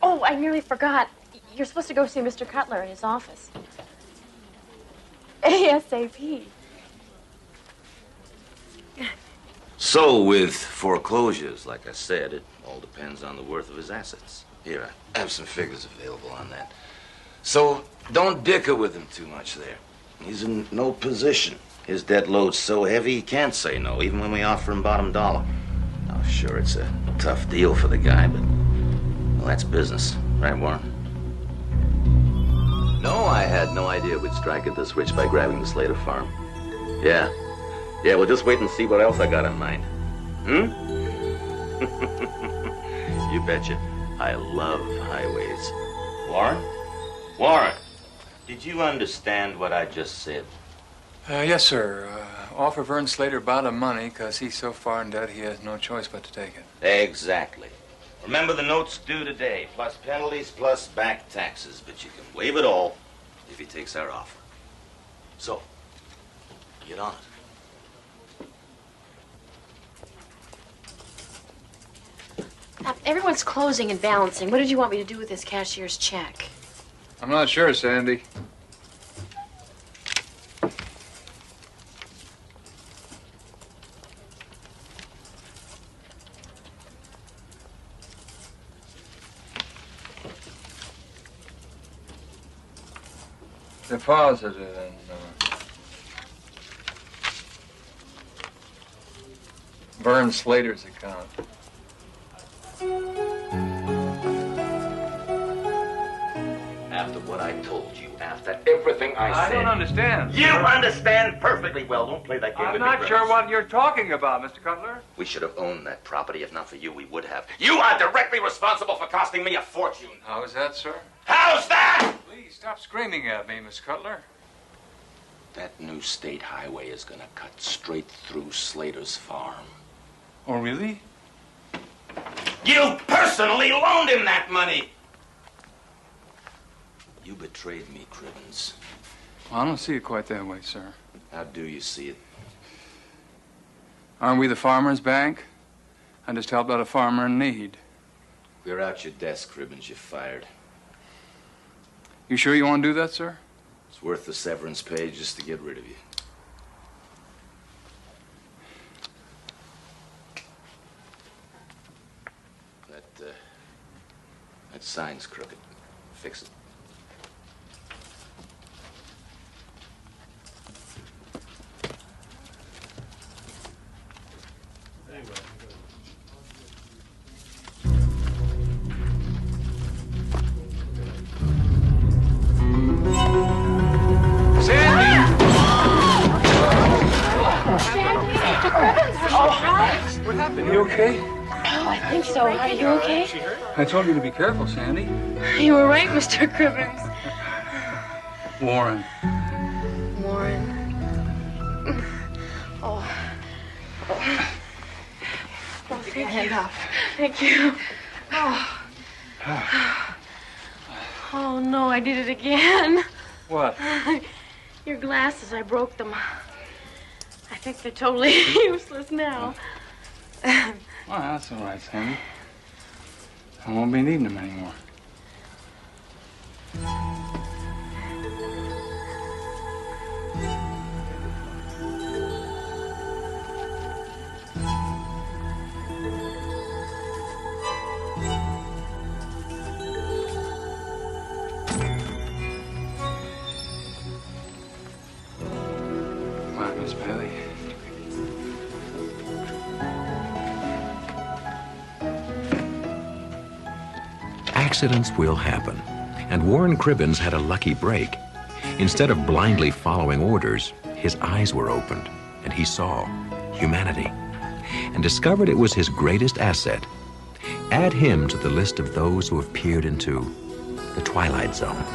Oh, I nearly forgot. You're supposed to go see Mr. Cutler in his office. ASAP. So, with foreclosures, like I said, it all depends on the worth of his assets. Here, I have some figures available on that. So, don't dicker with him too much there. He's in no position. His debt load's so heavy he can't say no, even when we offer him bottom dollar. Now, sure, it's a tough deal for the guy, but, well, that's business. Right, Warren? No, I had no idea we'd strike it this rich by grabbing the Slater farm. Yeah, well, just wait and see what else I got in mind. You betcha. I love highways. Warren, did you understand what I just said? Yes, sir. Offer Vern Slater bottom money because he's so far in debt he has no choice but to take it. Exactly. Remember, the note's due today, plus penalties, plus back taxes. But you can waive it all if he takes our offer. So, get on it. Everyone's closing and balancing. What did you want me to do with this cashier's check? I'm not sure, Sandy. Deposited in Vern Slater's account. After what I told you, after everything I said. I don't understand. You understand perfectly well. Don't play that game I'm with me, not sure Cribbins. what you're talking about, Mr. Cutler. We should have owned that property. If not for you, we would have. You are directly responsible for costing me a fortune. How is that, sir? How's that? Please stop screaming at me, Miss Cutler. That new state highway is gonna cut straight through Slater's farm. Oh, really? You personally loaned him that money! You betrayed me, Cribbins. Well, I don't see it quite that way, sir. How do you see it? Aren't we the Farmers Bank? I just helped out a farmer in need. Clear out your desk, Cribbins. You're fired. You sure you want to do that, sir? It's worth the severance pay just to get rid of you. That sign's crooked. Fix it. What happened? You okay? Oh, I think so. Are you okay? I told you to be careful, Sandy. You were right, Mr. Cribbins. Warren. Warren. Oh. Oh, take your hand off. Thank you. Oh. Oh, no, I did it again. What? Your glasses, I broke them. I think they're totally useless now. Well, that's all right, Sandy. I won't be needing them anymore. Come on, Miss Bailey. Accidents will happen, and Warren Cribbins had a lucky break. Instead of blindly following orders, his eyes were opened, and he saw humanity, and discovered it was his greatest asset. Add him to the list of those who have peered into the Twilight Zone.